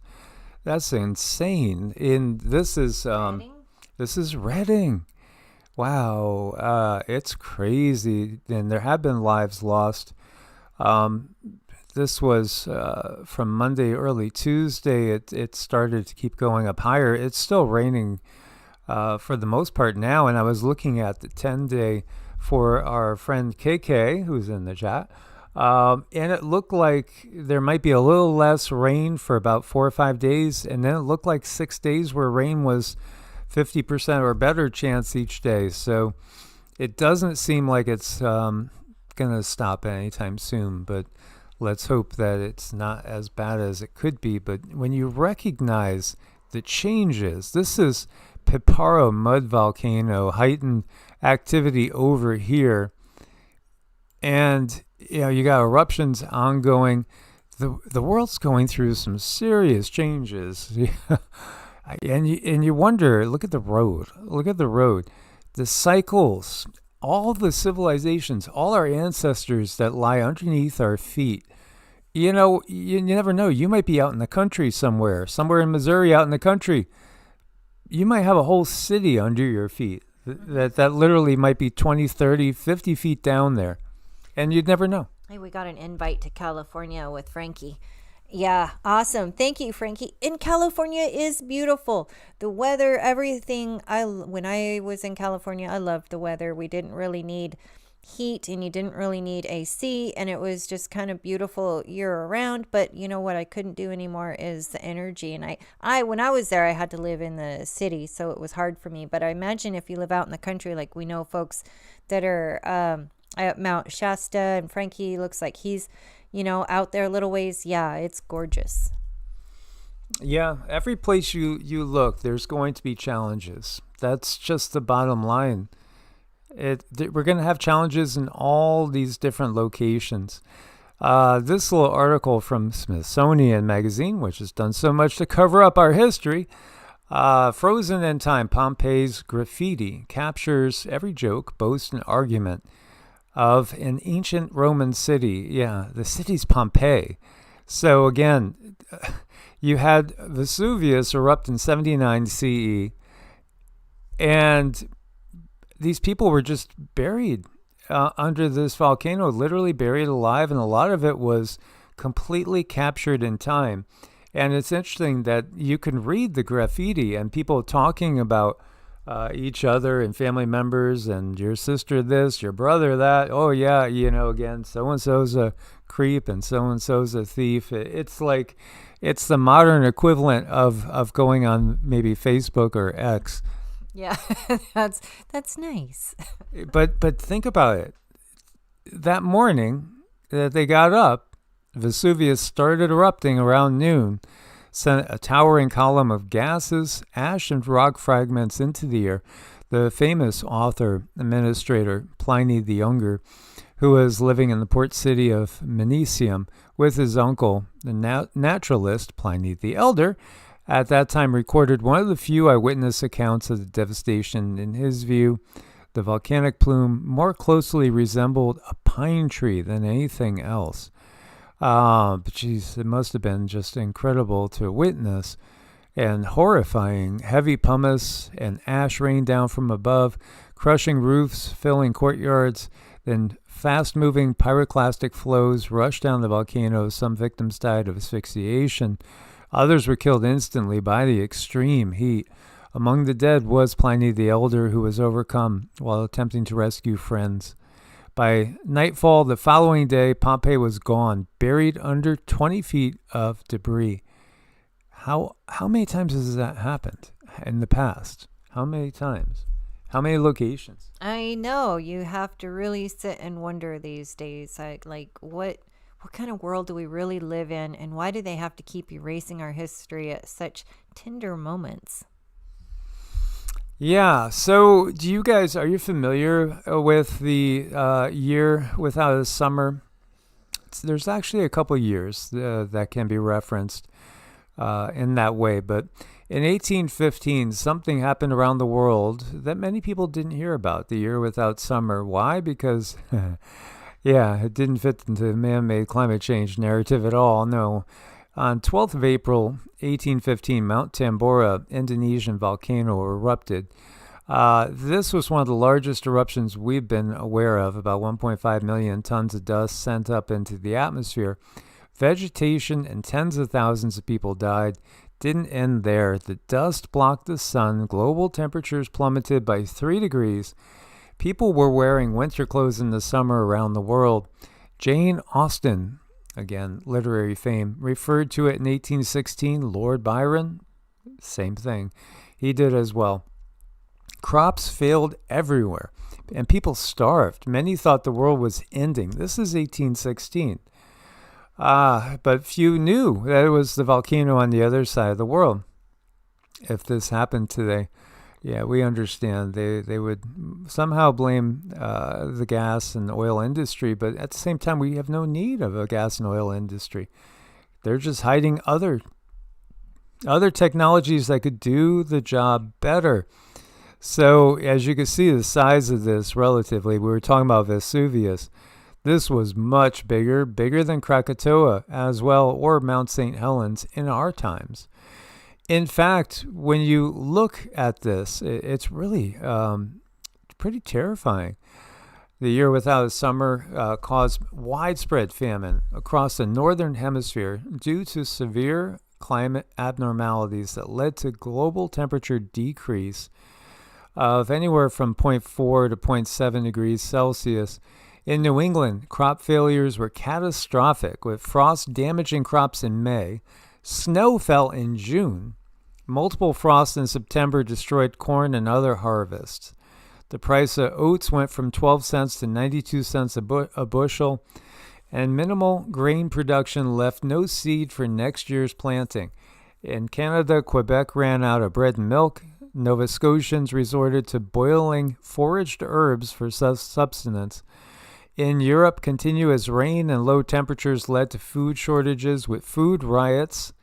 That's insane. This is Redding. Wow. It's crazy. And there have been lives lost. This was from Monday, early Tuesday. It started to keep going up higher. It's still raining for the most part now. And I was looking at the 10-day for our friend KK, who's in the chat. And it looked like there might be a little less rain for about 4 or 5 days. And then it looked like 6 days where rain was 50% or better chance each day. So it doesn't seem like it's going to stop anytime soon. But let's hope that it's not as bad as it could be. But when you recognize the changes, this is Piparo mud volcano, heightened activity over here. And you got eruptions ongoing. The world's going through some serious changes. and you wonder, look at the road. The cycles, all the civilizations, all our ancestors that lie underneath our feet. You never know. You might be out in the country somewhere in Missouri, out in the country. You might have a whole city under your feet that literally might be 20, 30, 50 feet down there. And you'd never know. Hey, we got an invite to California with Frankie. Yeah, awesome. Thank you, Frankie. And California is beautiful. The weather, everything. When I was in California, I loved the weather. We didn't really need heat and you didn't really need AC, and it was just kind of beautiful year around. But you know what I couldn't do anymore is the energy. And I when I was there, I had to live in the city, so it was hard for me. But I imagine if you live out in the country, like we know folks that are at Mount Shasta, and Frankie looks like he's, out there a little ways. Yeah, it's gorgeous. Yeah, every place you look, there's going to be challenges. That's just the bottom line. We're going to have challenges in all these different locations. This little article from Smithsonian Magazine, which has done so much to cover up our history, Frozen in Time, Pompeii's graffiti captures every joke, boast, and argument of an ancient Roman city. Yeah, the city's Pompeii. So again, you had Vesuvius erupt in 79 CE, and these people were just buried under this volcano, literally buried alive, and a lot of it was completely captured in time. And it's interesting that you can read the graffiti and people talking about each other and family members and your sister this, your brother that. Oh, yeah, again, so-and-so's a creep and so-and-so's a thief. It's like it's the modern equivalent of going on maybe Facebook or X. Yeah, that's nice. But think about it. That morning that they got up, Vesuvius started erupting around noon, sent a towering column of gases, ash, and rock fragments into the air. The famous author, administrator Pliny the Younger, who was living in the port city of Minicium with his uncle, the naturalist Pliny the Elder, at that time recorded one of the few eyewitness accounts of the devastation. In his view, the volcanic plume more closely resembled a pine tree than anything else. But geez, it must have been just incredible to witness and horrifying. Heavy pumice and ash rained down from above, crushing roofs, filling courtyards. Then fast-moving pyroclastic flows rushed down the volcano. Some victims died of asphyxiation. Others were killed instantly by the extreme heat. Among the dead was Pliny the Elder, who was overcome while attempting to rescue friends. By nightfall the following day, Pompeii was gone, buried under 20 feet of debris. How many times has that happened in the past? How many times? How many locations? I know. You have to really sit and wonder these days. What kind of world do we really live in, and why do they have to keep erasing our history at such tender moments? Yeah, so are you familiar with the year without a summer? There's actually a couple years that can be referenced in that way, but in 1815, something happened around the world that many people didn't hear about, the year without summer. Why? Because yeah, it didn't fit into the man-made climate change narrative at all, no. On 12th of April, 1815, Mount Tambora, Indonesian volcano, erupted. This was one of the largest eruptions we've been aware of, about 1.5 million tons of dust sent up into the atmosphere. Vegetation and tens of thousands of people died. Didn't end there. The dust blocked the sun. Global temperatures plummeted by 3 degrees. People were wearing winter clothes in the summer around the world. Jane Austen, again, literary fame, referred to it in 1816. Lord Byron, same thing. He did as well. Crops failed everywhere, and people starved. Many thought the world was ending. This is 1816. But few knew that it was the volcano on the other side of the world. If this happened today, yeah, we understand. They would somehow blame the gas and oil industry, but at the same time, we have no need of a gas and oil industry. They're just hiding other technologies that could do the job better. So as you can see, the size of this relatively, we were talking about Vesuvius. This was much bigger than Krakatoa as well, or Mount St. Helens in our times. In fact, when you look at this, it's really pretty terrifying. The year without a summer caused widespread famine across the northern hemisphere due to severe climate abnormalities that led to global temperature decrease of anywhere from 0.4 to 0.7 degrees Celsius. In New England, crop failures were catastrophic, with frost damaging crops in May. Snow fell in June. Multiple frosts in September destroyed corn and other harvests. The price of oats went from 12 cents to 92 cents a bushel, and minimal grain production left no seed for next year's planting. In Canada, Quebec ran out of bread and milk. Nova Scotians resorted to boiling foraged herbs for sustenance. In Europe, continuous rain and low temperatures led to food shortages, with food riots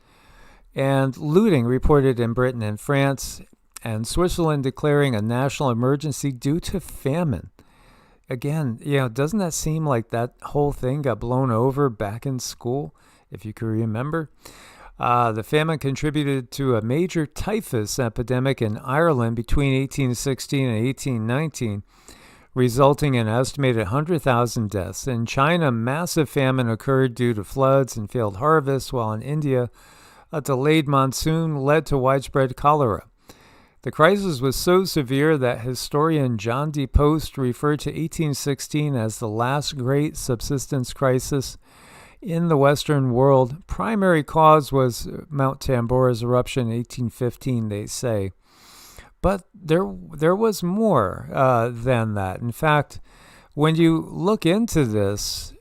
and looting reported in Britain and France, and Switzerland declaring a national emergency due to famine. Again, doesn't that seem like that whole thing got blown over back in school, if you can remember? The famine contributed to a major typhus epidemic in Ireland between 1816 and 1819, resulting in an estimated 100,000 deaths. In China, massive famine occurred due to floods and failed harvests, while in India, a delayed monsoon led to widespread cholera. The crisis was so severe that historian John D. Post referred to 1816 as the last great subsistence crisis in the Western world. Primary cause was Mount Tambora's eruption in 1815, they say. But there was more than that. In fact, when you look into this,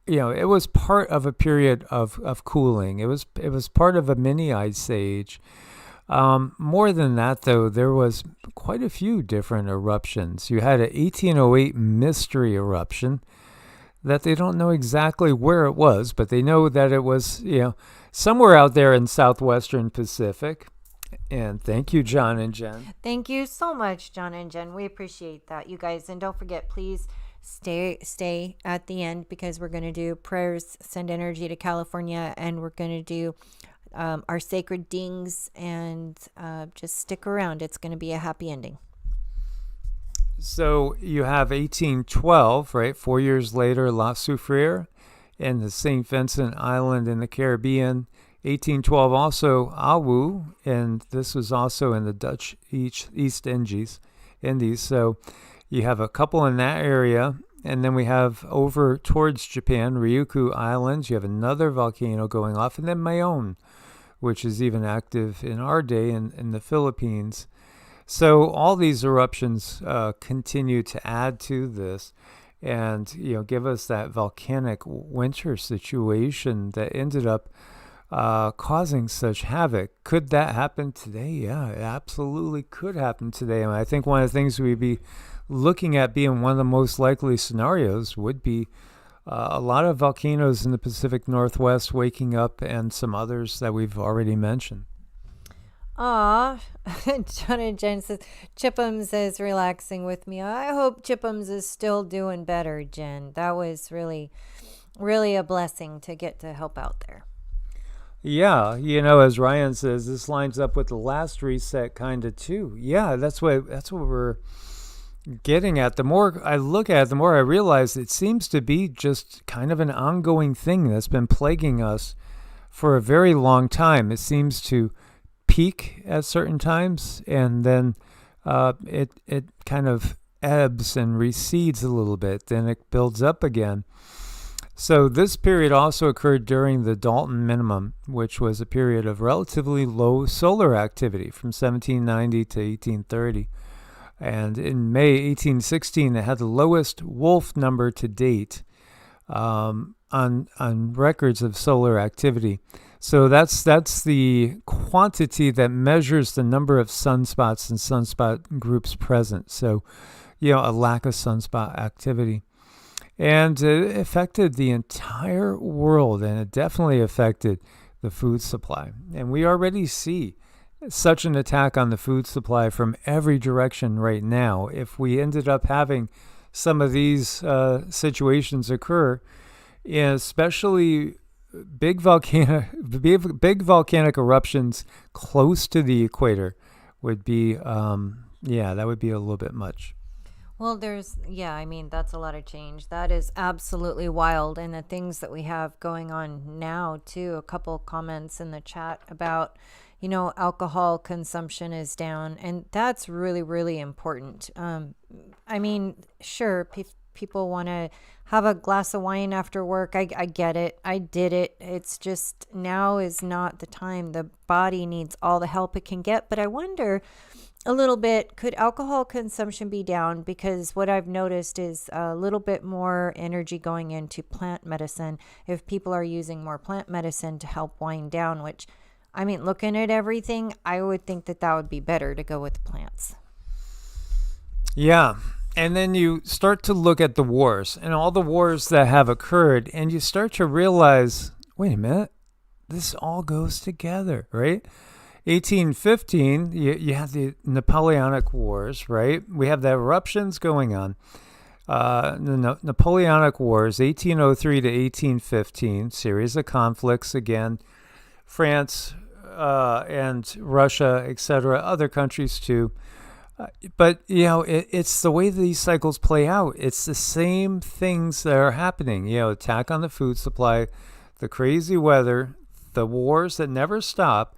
it was part of a period of cooling. It was part of a mini ice age. More than that, though, there was quite a few different eruptions. You had an 1808 mystery eruption that they don't know exactly where it was, but they know that it was, somewhere out there in southwestern Pacific. And thank you, John and Jen. Thank you so much, John and Jen. We appreciate that, you guys. And don't forget, please stay at the end, because we're going to do prayers, send energy to California, and we're going to do our sacred dings, and just stick around. It's going to be a happy ending. So you have 1812, right? 4 years later, La Soufriere and the St. Vincent Island in the Caribbean. 1812 also Awu, and this was also in the Dutch East Indies. So you have a couple in that area, and then we have over towards Japan, Ryukyu Islands. You have another volcano going off, and then Mayon, which is even active in our day in the Philippines. So all these eruptions continue to add to this, and give us that volcanic winter situation that ended up causing such havoc. Could that happen today? Yeah, it absolutely could happen today. And I think one of the things we'd be looking at being one of the most likely scenarios would be a lot of volcanoes in the Pacific Northwest waking up, and some others that we've already mentioned. Aw, John and Jen says, Chipums is relaxing with me. I hope Chipums is still doing better, Jen. That was really, really a blessing to get to help out there. Yeah, as Ryan says, this lines up with the last reset kind of too. Yeah, that's what we're getting at. The more I look at it, the more I realize it seems to be just kind of an ongoing thing that's been plaguing us for a very long time. It seems to peak at certain times, and then it kind of ebbs and recedes a little bit. Then it builds up again. So this period also occurred during the Dalton minimum, which was a period of relatively low solar activity from 1790 to 1830. And in May 1816, it had the lowest Wolf number to date on records of solar activity. So that's the quantity that measures the number of sunspots and sunspot groups present. So, a lack of sunspot activity. And it affected the entire world, and it definitely affected the food supply. And we already see such an attack on the food supply from every direction right now. If we ended up having some of these situations occur, especially big volcanic eruptions close to the equator, would be, that would be a little bit much. Well, that's a lot of change. That is absolutely wild. And the things that we have going on now, too, a couple comments in the chat about, alcohol consumption is down. And that's really, really important. Sure, people want to have a glass of wine after work. I get it. I did it. It's just now is not the time. The body needs all the help it can get. But I wonder a little bit, could alcohol consumption be down? Because what I've noticed is a little bit more energy going into plant medicine if people are using more plant medicine to help wind down, which, looking at everything, I would think that would be better to go with plants. Yeah. And then you start to look at the wars and all the wars that have occurred, and you start to realize, wait a minute, this all goes together, right? 1815, you have the Napoleonic Wars, right? We have the eruptions going on. The Napoleonic Wars, 1803 to 1815, series of conflicts again. France and Russia, etc., other countries too. But, it's the way these cycles play out. It's the same things that are happening. Attack on the food supply, the crazy weather, the wars that never stop.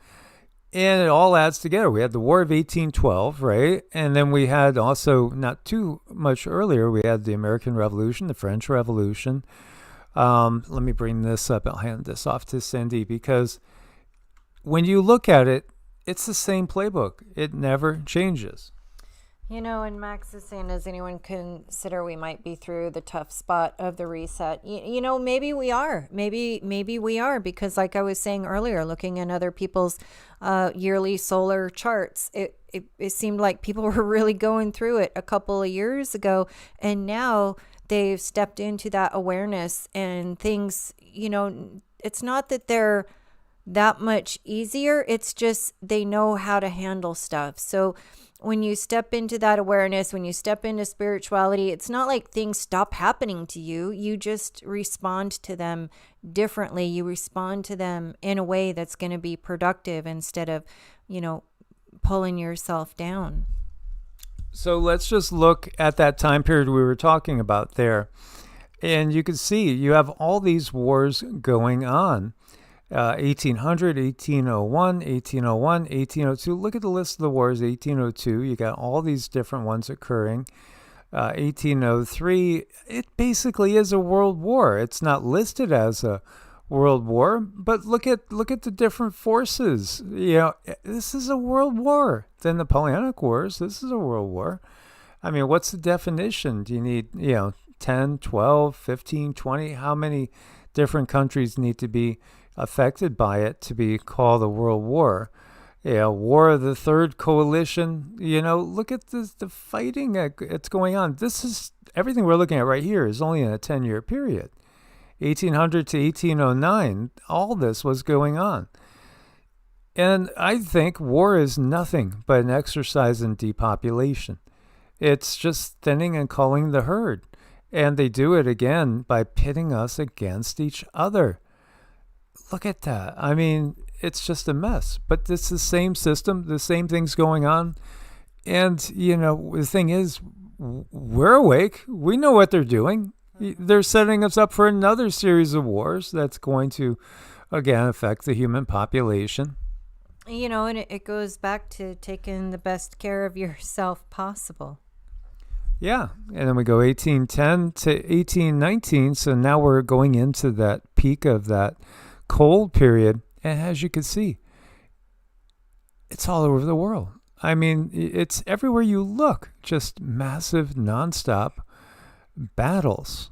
And it all adds together. We had the War of 1812, right? And then we had also, not too much earlier, we had the American Revolution, the French Revolution. Let me bring this up. I'll hand this off to Cindy, because when you look at it, it's the same playbook. It never changes. And Max is saying, does anyone consider we might be through the tough spot of the reset? Maybe we are. Maybe we are, because like I was saying earlier, looking at other people's yearly solar charts, it seemed like people were really going through it a couple of years ago, and now they've stepped into that awareness, and things, it's not that they're that much easier. It's just they know how to handle stuff. So when you step into that awareness, when you step into spirituality, it's not like things stop happening to you. You just respond to them differently. You respond to them in a way that's going to be productive instead of, pulling yourself down. So let's just look at that time period we were talking about there. And you can see you have all these wars going on. 1800, 1801, 1801, 1802. Look at the list of the wars. 1802, you got all these different ones occurring. 1803, it basically is a world war. It's not listed as a world war, but look at the different forces. This is a world war. The Napoleonic Wars, this is a world war. I mean, what's the definition? Do you need, 10, 12, 15, 20? How many different countries need to be affected by it to be called a world war? War of the Third Coalition. Look at the fighting that's going on. This is everything we're looking at right here is only in a 10-year period. 1800 to 1809, all this was going on. And I think war is nothing but an exercise in depopulation. It's just thinning and culling the herd. And they do it again by pitting us against each other. Look at that. I mean, it's just a mess. But it's the same system, the same things going on. And, the thing is, we're awake. We know what they're doing. They're setting us up for another series of wars that's going to, again, affect the human population. And it goes back to taking the best care of yourself possible. Yeah, and then we go 1810 to 1819, so now we're going into that peak of that cold period, and as you can see, it's all over the world. I mean, it's everywhere you look, just massive, nonstop battles.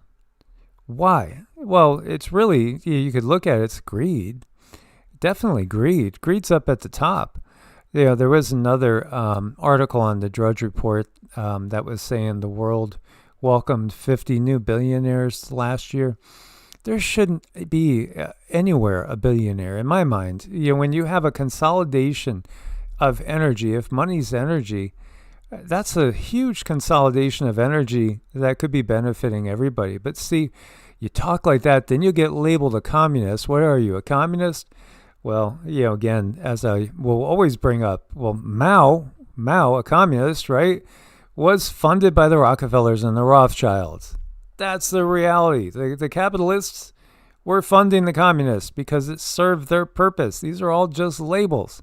Why? Well, it's really, you could look at it, it's greed. Definitely greed. Greed's up at the top. There was another article on the Drudge Report that was saying the world welcomed 50 new billionaires last year. There shouldn't be anywhere a billionaire, in my mind. When you have a consolidation of energy, if money's energy, that's a huge consolidation of energy that could be benefiting everybody. But see, you talk like that, then you get labeled a communist. What are you, a communist? Well, again, as I will always bring up, well, Mao, a communist, right, was funded by the Rockefellers and the Rothschilds. That's the reality. The capitalists were funding the communists because it served their purpose. These are all just labels.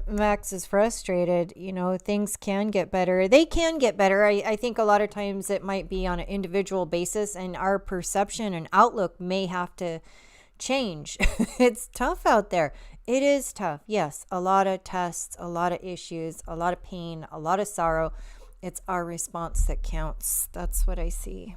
Max is frustrated. Things can get better. They can get better. I think a lot of times it might be on an individual basis, and our perception and outlook may have to change. It's tough out there. It is tough. Yes, a lot of tests, a lot of issues, a lot of pain, a lot of sorrow. It's our response that counts. That's what I see.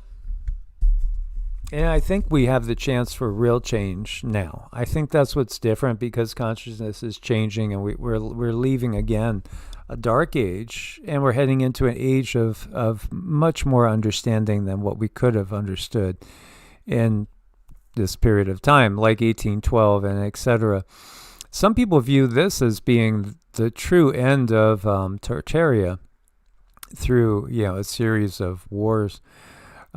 And I think we have the chance for real change now. I think that's what's different because consciousness is changing, and we're leaving again a dark age, and we're heading into an age of much more understanding than what we could have understood in this period of time, like 1812 and etc. Some people view this as being the true end of Tartaria through a series of wars.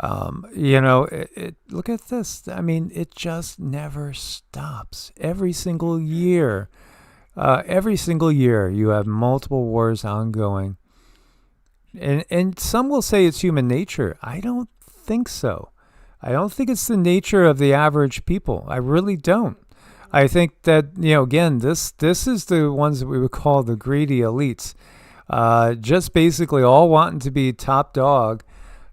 Look at this. I mean, it just never stops. Every single year you have multiple wars ongoing. And some will say it's human nature. I don't think so. I don't think it's the nature of the average people. I really don't. I think that, again, this is the ones that we would call the greedy elites. Just basically all wanting to be top dog,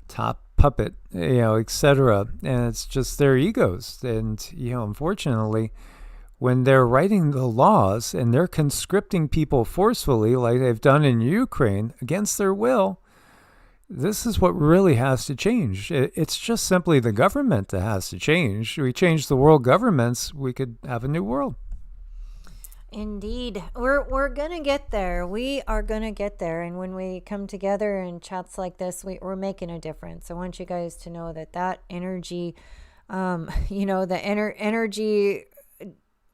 top puppet, etc. And it's just their egos. And, unfortunately, when they're writing the laws and they're conscripting people forcefully, like they've done in Ukraine, against their will, this is what really has to change. It's just simply the government that has to change. We change the world governments, we could have a new world. Indeed. We're gonna get there. We are gonna get there. And when we come together in chats like this, we're making a difference. I want you guys to know that energy, the energy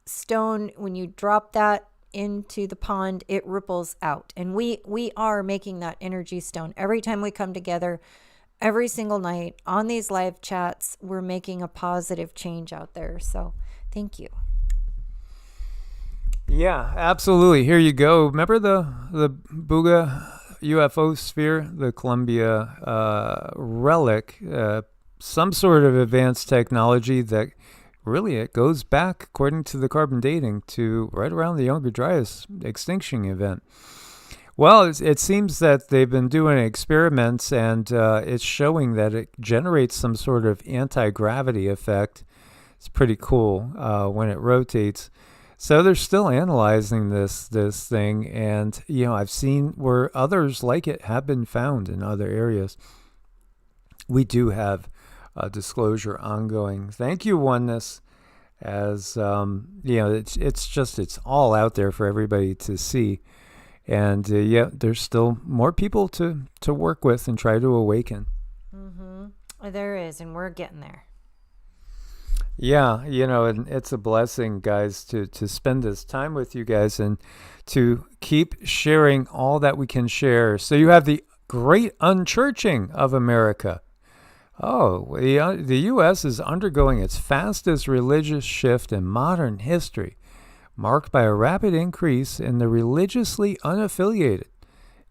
stone, when you drop that into the pond, it ripples out. And we are making that energy stone. Every time we come together, every single night on these live chats, we're making a positive change out there. So thank you. Yeah, absolutely. Here you go. Remember the Buga UFO sphere, the Columbia relic, some sort of advanced technology that really it goes back, according to the carbon dating, to right around the Younger Dryas extinction event. Well, it seems that they've been doing experiments, and it's showing that it generates some sort of anti-gravity effect. It's pretty cool when it rotates. So they're still analyzing this thing, and I've seen where others like it have been found in other areas. We do have disclosure ongoing. Thank you, Oneness. As it's all out there for everybody to see, and there's still more people to work with and try to awaken. There is, and we're getting there. Yeah, and it's a blessing, guys, to spend this time with you guys and to keep sharing all that we can share. So you have the great unchurching of America. Oh, the U.S. is undergoing its fastest religious shift in modern history, marked by a rapid increase in the religiously unaffiliated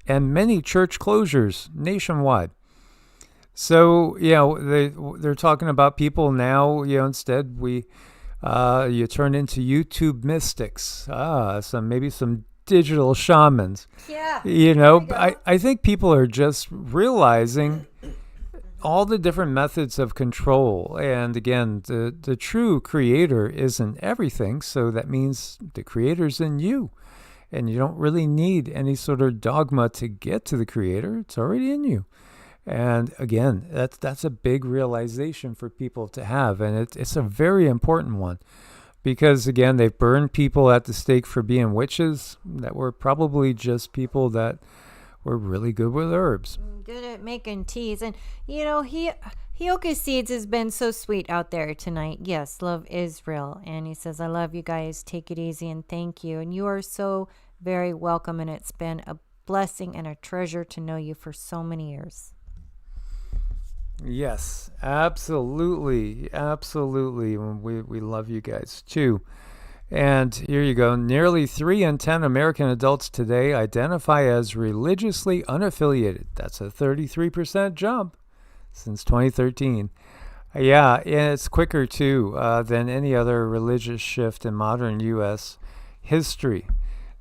and many church closures nationwide. So, they're talking about people now, instead you turn into YouTube mystics, maybe some digital shamans. Yeah. I think people are just realizing all the different methods of control. And again, the true creator isn't everything. So that means the creator's in you. And you don't really need any sort of dogma to get to the creator. It's already in you. And again, that's a big realization for people to have. And it's a very important one. Because again, they've burned people at the stake for being witches that were probably just people that were really good with herbs. Good at making teas. And, Hioka Seeds has been so sweet out there tonight. Yes, love is real. And he says, I love you guys. Take it easy and thank you. And you are so very welcome. And it's been a blessing and a treasure to know you for so many years. Yes, absolutely. Absolutely. We love you guys too. And here you go. Nearly 3 in 10 American adults today identify as religiously unaffiliated. That's a 33% jump since 2013. Yeah, and it's quicker too than any other religious shift in modern U.S. history.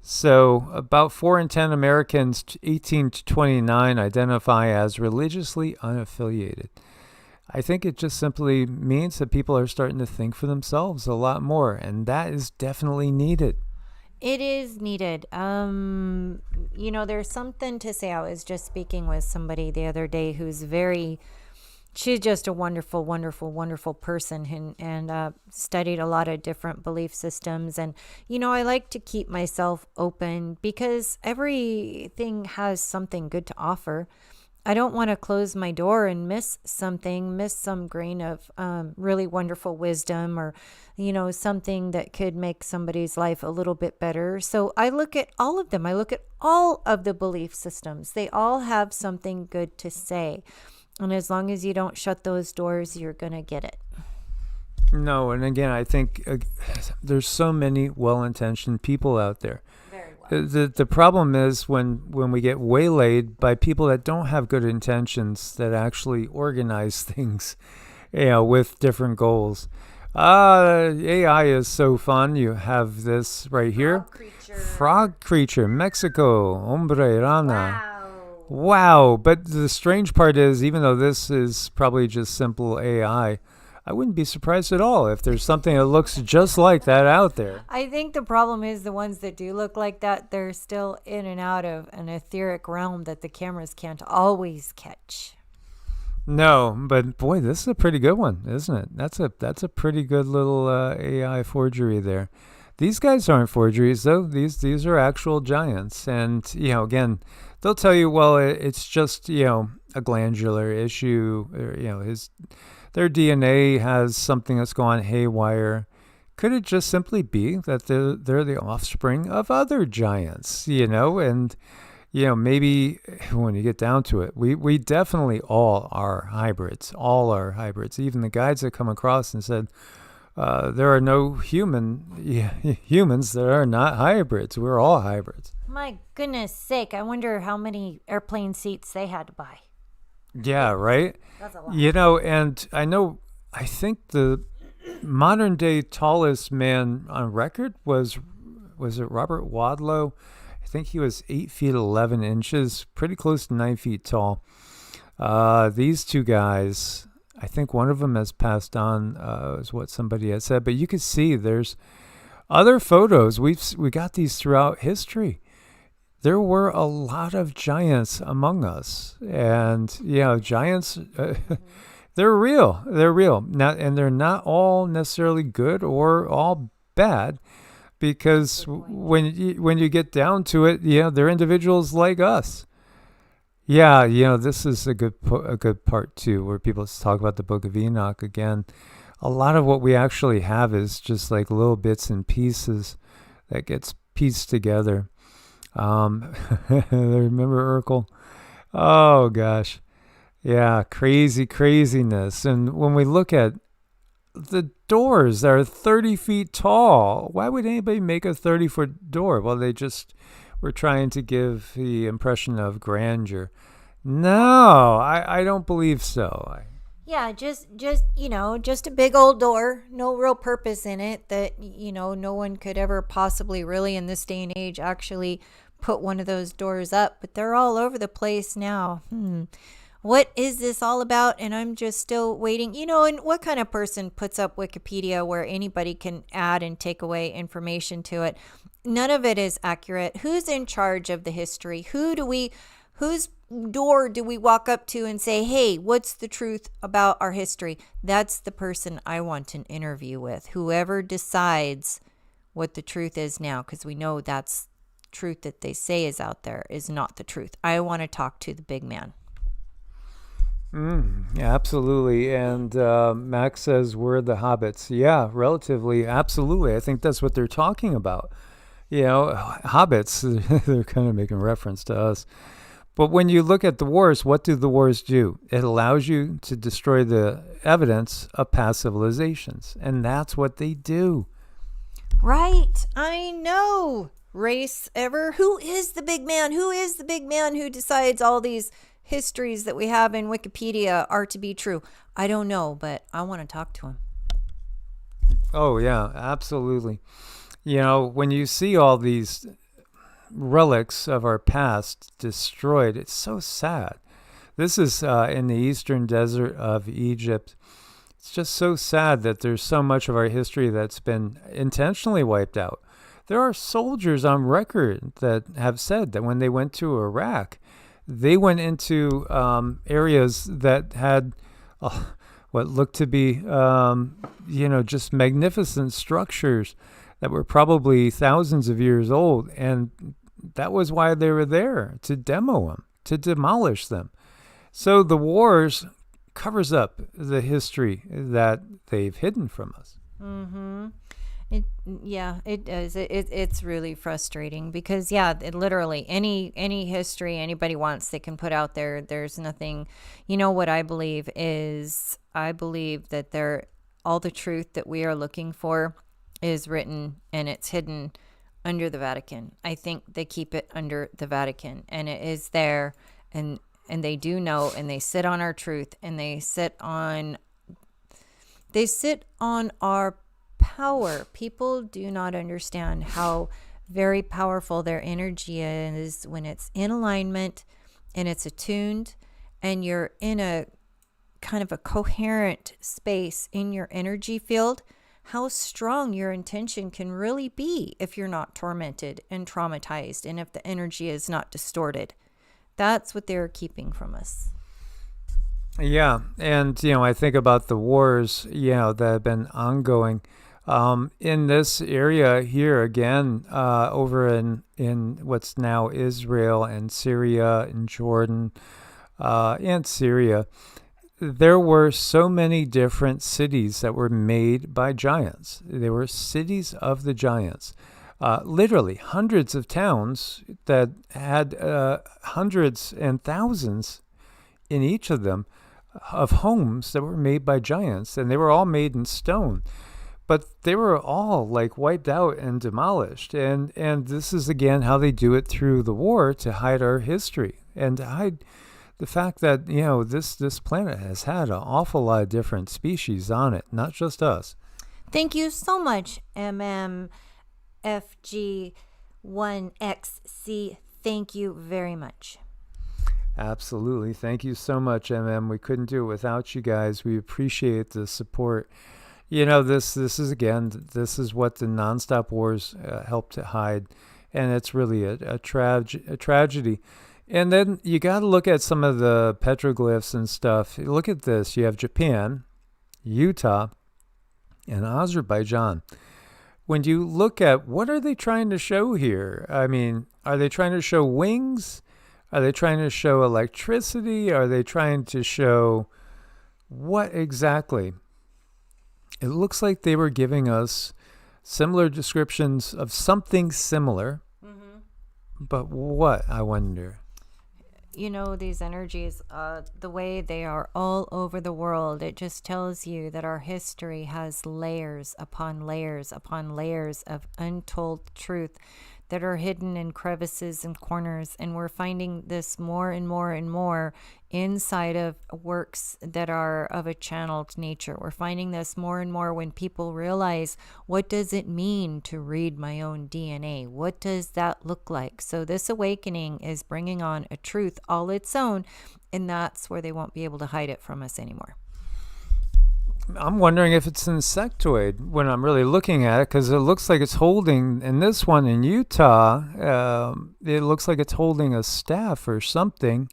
So about 4 in 10 Americans 18 to 29 identify as religiously unaffiliated. I think it just simply means that people are starting to think for themselves a lot more, and that is definitely needed. It is needed. There's something to say. I was just speaking with somebody the other day who's she's just a wonderful, wonderful, wonderful person and studied a lot of different belief systems. And, I like to keep myself open because everything has something good to offer. I don't want to close my door and miss some grain of really wonderful wisdom or, something that could make somebody's life a little bit better. So I look at all of them. I look at all of the belief systems. They all have something good to say. And as long as you don't shut those doors, you're going to get it. No, and again, I think there's so many well-intentioned people out there. Very well. The problem is when we get waylaid by people that don't have good intentions, that actually organize things, with different goals. AI is so fun. You have this right here. Frog creature, Mexico, hombre rana. Wow. But the strange part is, even though this is probably just simple AI, I wouldn't be surprised at all if there's something that looks just like that out there. I think the problem is the ones that do look like that, they're still in and out of an etheric realm that the cameras can't always catch. No, but boy, this is a pretty good one, isn't it? That's a pretty good little AI forgery there. These guys aren't forgeries, though. These are actual giants, and again, they'll tell you, well, it's just a glandular issue, or their DNA has something that's gone haywire. Could it just simply be that they're the offspring of other giants, and maybe when you get down to it, we definitely all are hybrids. All are hybrids. Even the guides that come across and said, there are no humans that are not hybrids. We're all hybrids. My goodness sake, I wonder how many airplane seats they had to buy. Yeah, right? That's a lot. And I think the modern day tallest man on record was it Robert Wadlow? I think he was 8 feet 11 inches, pretty close to 9 feet tall. These two guys, I think one of them has passed on, is what somebody has said. But you can see there's other photos. We got these throughout history. There were a lot of giants among us, and giants. They're real. They're real. And they're not all necessarily good or all bad, because when you get down to it, they're individuals like us. Yeah, this is a good part too, where people talk about the Book of Enoch again. A lot of what we actually have is just like little bits and pieces that gets pieced together. Remember Urkel? Oh gosh, yeah, craziness. And when we look at the doors that are 30 feet tall, why would anybody make a 30-foot door? Well, they just were trying to give the impression of grandeur. No, I don't believe so. Yeah, just a big old door, no real purpose in it, that no one could ever possibly really in this day and age actually put one of those doors up, but they're all over the place now. What is this all about? And I'm just still waiting. And what kind of person puts up Wikipedia where anybody can add and take away information to it? None of it is accurate. Who's in charge of the history? Whose door do we walk up to and say, hey, what's the truth about our history? That's the person I want an interview with. Whoever decides what the truth is now, because we know that's truth that they say is out there is not the truth. I want to talk to the big man. Yeah, absolutely. And Max says we're the hobbits. Yeah, relatively, absolutely. I think that's what they're talking about. Hobbits, they're kind of making reference to us. But when you look at the wars, what do the wars do? It allows you to destroy the evidence of past civilizations. And that's what they do. Right. I know. Race ever. Who is the big man? Who is the big man who decides all these histories that we have in Wikipedia are to be true? I don't know, but I want to talk to him. Oh, yeah, absolutely. When you see all these relics of our past destroyed, it's so sad. This is in the eastern desert of Egypt. It's just so sad that there's so much of our history that's been intentionally wiped out. There are soldiers on record that have said that when they went to Iraq, they went into areas that had what looked to be, just magnificent structures that were probably thousands of years old. And that was why they were there, to demo them, to demolish them. So the wars covers up the history that they've hidden from us. Mm-hmm. It does. It's really frustrating because, literally any history anybody wants, they can put out there. There's nothing, what I believe is, I believe that all the truth that we are looking for is written and it's hidden under the Vatican. I think they keep it under the Vatican and it is there, and they do know, and they sit on our truth, and they sit on our power. People do not understand how very powerful their energy is when it's in alignment and it's attuned and you're in a kind of a coherent space in your energy field. How strong your intention can really be if you're not tormented and traumatized, and if the energy is not distorted. That's what they're keeping from us. Yeah, and I think about the wars, that have been ongoing. In this area here, again, over in what's now Israel and Syria and Jordan and Syria, there were so many different cities that were made by giants. They were cities of the giants. Literally hundreds of towns that had hundreds and thousands in each of them of homes that were made by giants, and they were all made in stone. But they were all like wiped out and demolished. And this is again how they do it through the war, to hide our history and to hide the fact that, this planet has had an awful lot of different species on it, not just us. Thank you so much, MMFG1XC. Thank you very much. Absolutely. Thank you so much, We couldn't do it without you guys. We appreciate the support. This is what the nonstop wars help to hide, and it's really a tragedy. And then you got to look at some of the petroglyphs and stuff. Look at this. You have Japan, Utah, and Azerbaijan. When you look at what are they trying to show here? I mean, are they trying to show wings? Are they trying to show electricity? Are they trying to show what exactly? It looks like they were giving us similar descriptions of something similar. Mm-hmm. But what, I wonder? These energies, the way they are all over the world, it just tells you that our history has layers upon layers upon layers of untold truth that are hidden in crevices and corners. And we're finding this more and more and more inside of works that are of a channeled nature. We're finding this more and more when people realize, what does it mean to read my own DNA? What does that look like? So this awakening is bringing on a truth all its own, and that's where they won't be able to hide it from us anymore. I'm wondering if it's insectoid when I'm really looking at it, because it looks like it's holding, in this one in Utah, it looks like it's holding a staff or something.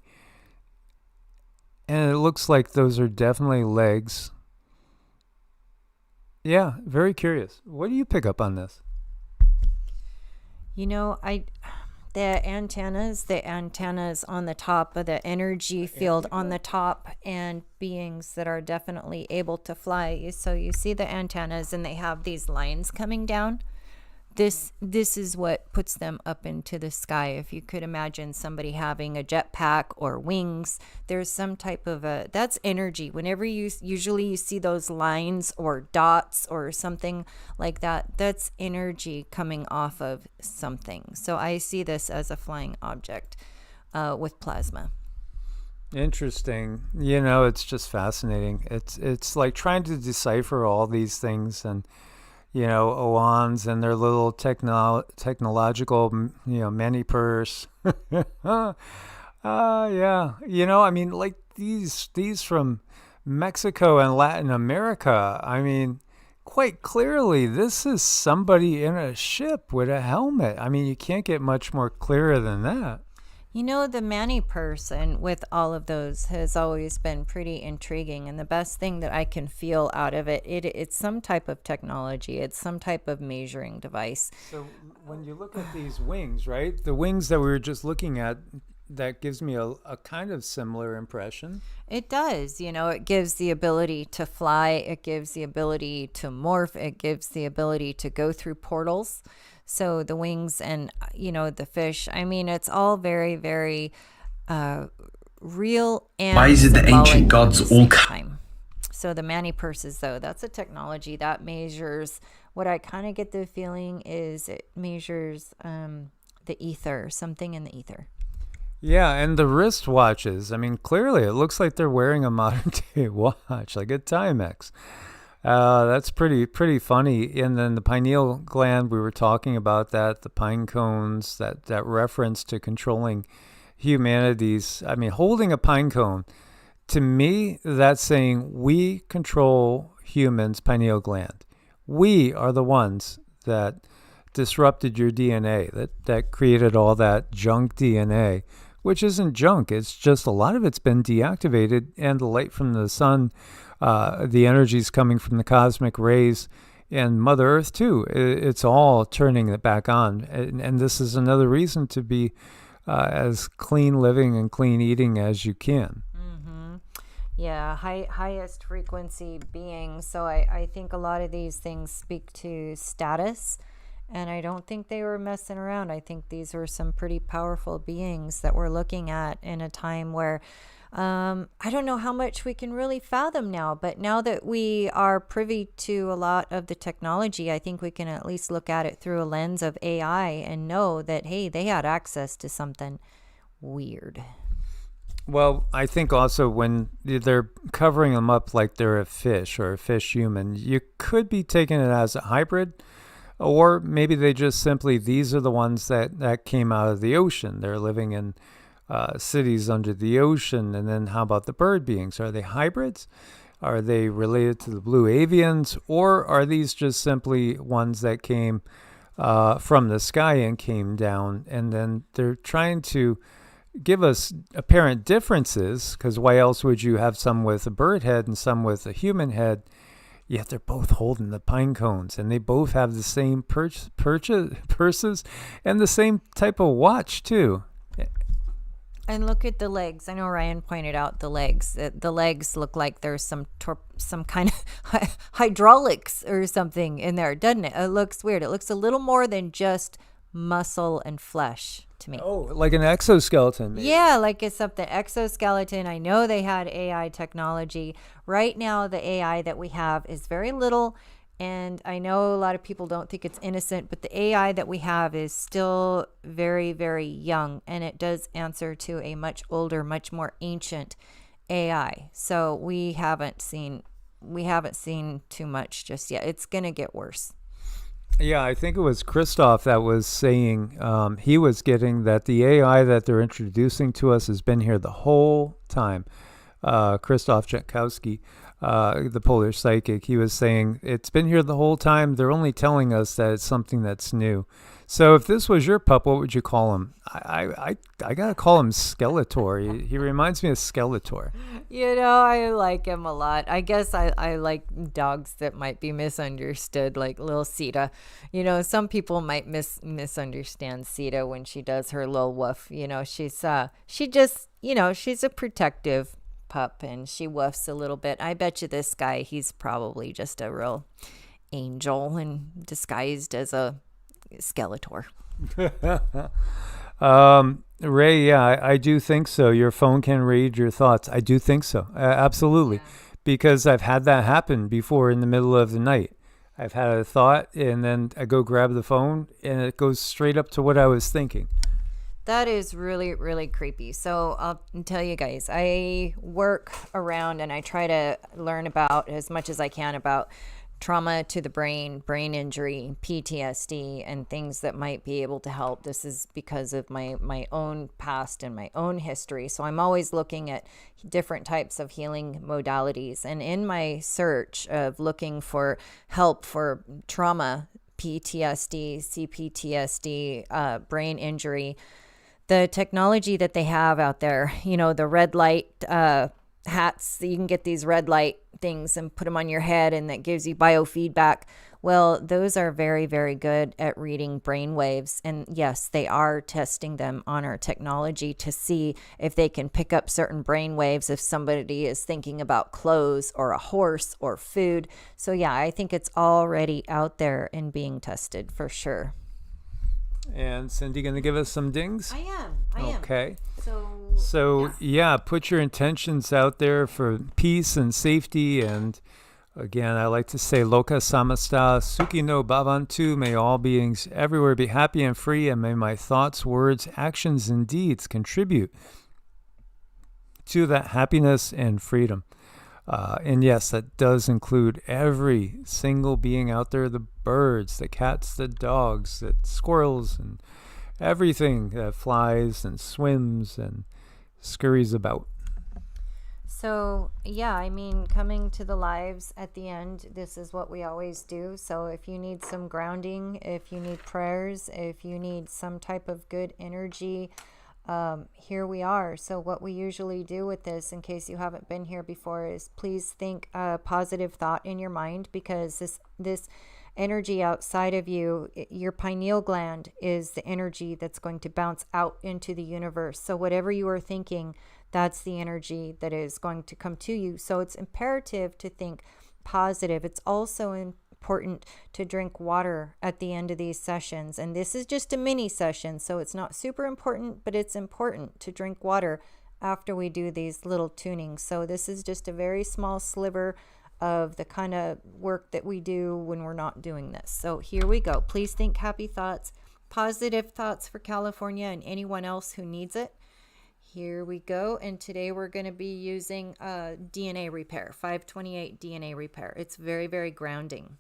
And it looks like those are definitely legs. Yeah, very curious. What do you pick up on this? The antennas on the top of the energy field on the top, and beings that are definitely able to fly. So you see the antennas, and they have these lines coming down. This is what puts them up into the sky. If you could imagine somebody having a jetpack or wings, there's some type of that's energy. Whenever you see those lines or dots or something like that, that's energy coming off of something. So I see this as a flying object with plasma. Interesting. It's just fascinating. It's like trying to decipher all these things, and OANs and their little technological, mini purse. Yeah. I mean, like these from Mexico and Latin America. I mean, quite clearly, this is somebody in a ship with a helmet. I mean, you can't get much more clearer than that. The Manny person with all of those has always been pretty intriguing. And the best thing that I can feel out of it's some type of technology. It's some type of measuring device. So when you look at these wings, right? The wings that we were just looking at, that gives me a kind of similar impression. It does. It gives the ability to fly. It gives the ability to morph. It gives the ability to go through portals. So the wings and, the fish, I mean, it's all very, very real and why is it the ancient gods all time? So the Manny purses, though, that's a technology that measures, what I kind of get the feeling is it measures the ether, something in the ether. Yeah, and the wrist watches. I mean, clearly it looks like they're wearing a modern day watch, like a Timex. That's pretty funny. And then the pineal gland, we were talking about that, the pine cones, that reference to controlling humanity's, I mean, holding a pine cone, to me, that's saying we control humans' pineal gland. We are the ones that disrupted your DNA, that created all that junk DNA, which isn't junk. It's just a lot of it's been deactivated, and the light from the sun, the energies coming from the cosmic rays, and Mother Earth too. It's all turning it back on, and this is another reason to be as clean living and clean eating as you can. Yeah, highest frequency beings. So I think a lot of these things speak to status, and I don't think they were messing around. I think these were some pretty powerful beings that we're looking at in a time where I don't know how much we can really fathom now, but now that we are privy to a lot of the technology, I think we can at least look at it through a lens of AI and know that, hey, they had access to something weird. Well, I think also when they're covering them up like they're a fish or a fish human, you could be taking it as a hybrid, or maybe they just simply, these are the ones that came out of the ocean. They're living in cities under the ocean. And then how about the bird beings? Are they hybrids? Are they related to the blue avians? Or are these just simply ones that came from the sky and came down? And then they're trying to give us apparent differences, because why else would you have some with a bird head and some with a human head? Yet they're both holding the pine cones, and they both have the same purses and the same type of watch too. And look at the legs. I know Ryan pointed out the legs. The legs look like there's some kind of hydraulics or something in there, doesn't it? It looks weird. It looks a little more than just muscle and flesh to me. Oh, like an exoskeleton. Maybe. Yeah, like it's something exoskeleton. I know they had AI technology. Right now, the AI that we have is very little, and I know a lot of people don't think it's innocent, but the AI that we have is still very, very young, and it does answer to a much older, much more ancient AI. So we haven't seen too much just yet. It's gonna get worse. Yeah, I think it was Christoph that was saying he was getting that the AI that they're introducing to us has been here the whole time. Christoph Jankowski, the polar psychic, he was saying it's been here the whole time. They're only telling us that it's something that's new. So if this was your pup, what would you call him? I gotta call him Skeletor. He reminds me of Skeletor. You know, I like him a lot. I guess I like dogs that might be misunderstood, like little Sita. You know, some people might misunderstand Sita when she does her little woof. You know, she just, you know, she's a protective pup and she woofs a little bit. I bet you this guy, he's probably just a real angel and disguised as a Skeletor. Ray, yeah, I do think so. Your phone can read your thoughts. I do think so. Absolutely. Yeah. Because I've had that happen before in the middle of the night. I've had a thought and then I go grab the phone and it goes straight up to what I was thinking. That is really, really creepy. So I'll tell you guys, I work around and I try to learn about as much as I can about trauma to the brain injury, PTSD, and things that might be able to help. This is because of my own past and my own history. So I'm always looking at different types of healing modalities. And in my search of looking for help for trauma, PTSD, CPTSD, brain injury, the technology that they have out there, you know, the red light hats, you can get these red light things and put them on your head and that gives you biofeedback. Well, those are very, very good at reading brain waves. And yes, they are testing them on our technology to see if they can pick up certain brain waves if somebody is thinking about clothes or a horse or food. So yeah, I think it's already out there and being tested for sure. And Cindy going to give us some dings? I am. Okay. So yeah, put your intentions out there for peace and safety. And again, I like to say, Loka Samasta, Suki no Bhavantu, may all beings everywhere be happy and free, and may my thoughts, words, actions, and deeds contribute to that happiness and freedom. And yes, that does include every single being out there, the birds, the cats, the dogs, the squirrels, and everything that flies and swims and scurries about. So, yeah, I mean, coming to the lives at the end, this is what we always do. So if you need some grounding, if you need prayers, if you need some type of good energy, here we are. So what we usually do with this, in case you haven't been here before, is please think a positive thought in your mind, because this energy outside of you. Your pineal gland is the energy that's going to bounce out into the universe. So whatever you are thinking, that's the energy that is going to come to you. So it's imperative to think positive. It's also important to drink water at the end of these sessions. And this is just a mini session, so it's not super important, but it's important to drink water after we do these little tunings. So this is just a very small sliver of the kind of work that we do when we're not doing this. So here we go. Please think happy thoughts, positive thoughts for California and anyone else who needs it. Here we go. And today we're going to be using DNA repair, 528 DNA repair. It's very, very grounding.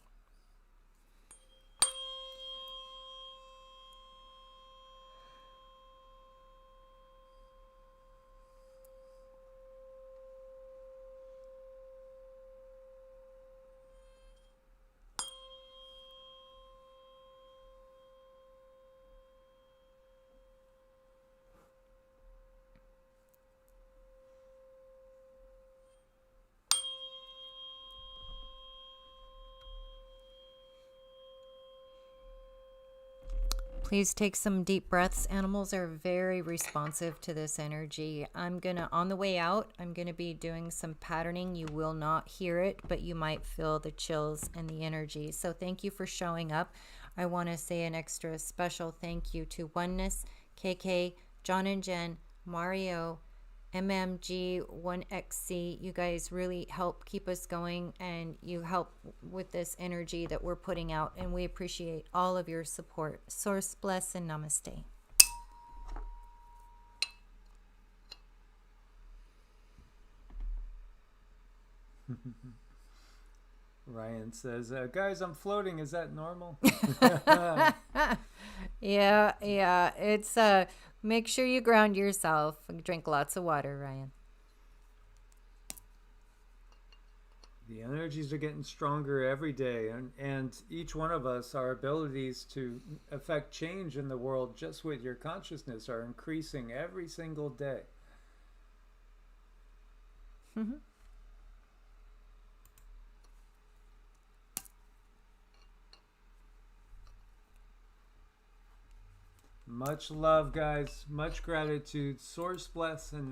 Please take some deep breaths. Animals are very responsive to this energy. On the way out, I'm gonna be doing some patterning. You will not hear it, but you might feel the chills and the energy. So thank you for showing up. I wanna say an extra special thank you to Oneness, KK, John and Jen, Mario, MMG1XC. You guys really help keep us going, and you help with this energy that we're putting out, and we appreciate all of your support. Source bless and namaste. Ryan says, guys, I'm floating. Is that normal? Yeah. It's make sure you ground yourself and drink lots of water, Ryan. The energies are getting stronger every day, and each one of us, our abilities to affect change in the world just with your consciousness are increasing every single day. Much love, guys. Much gratitude. Source bless and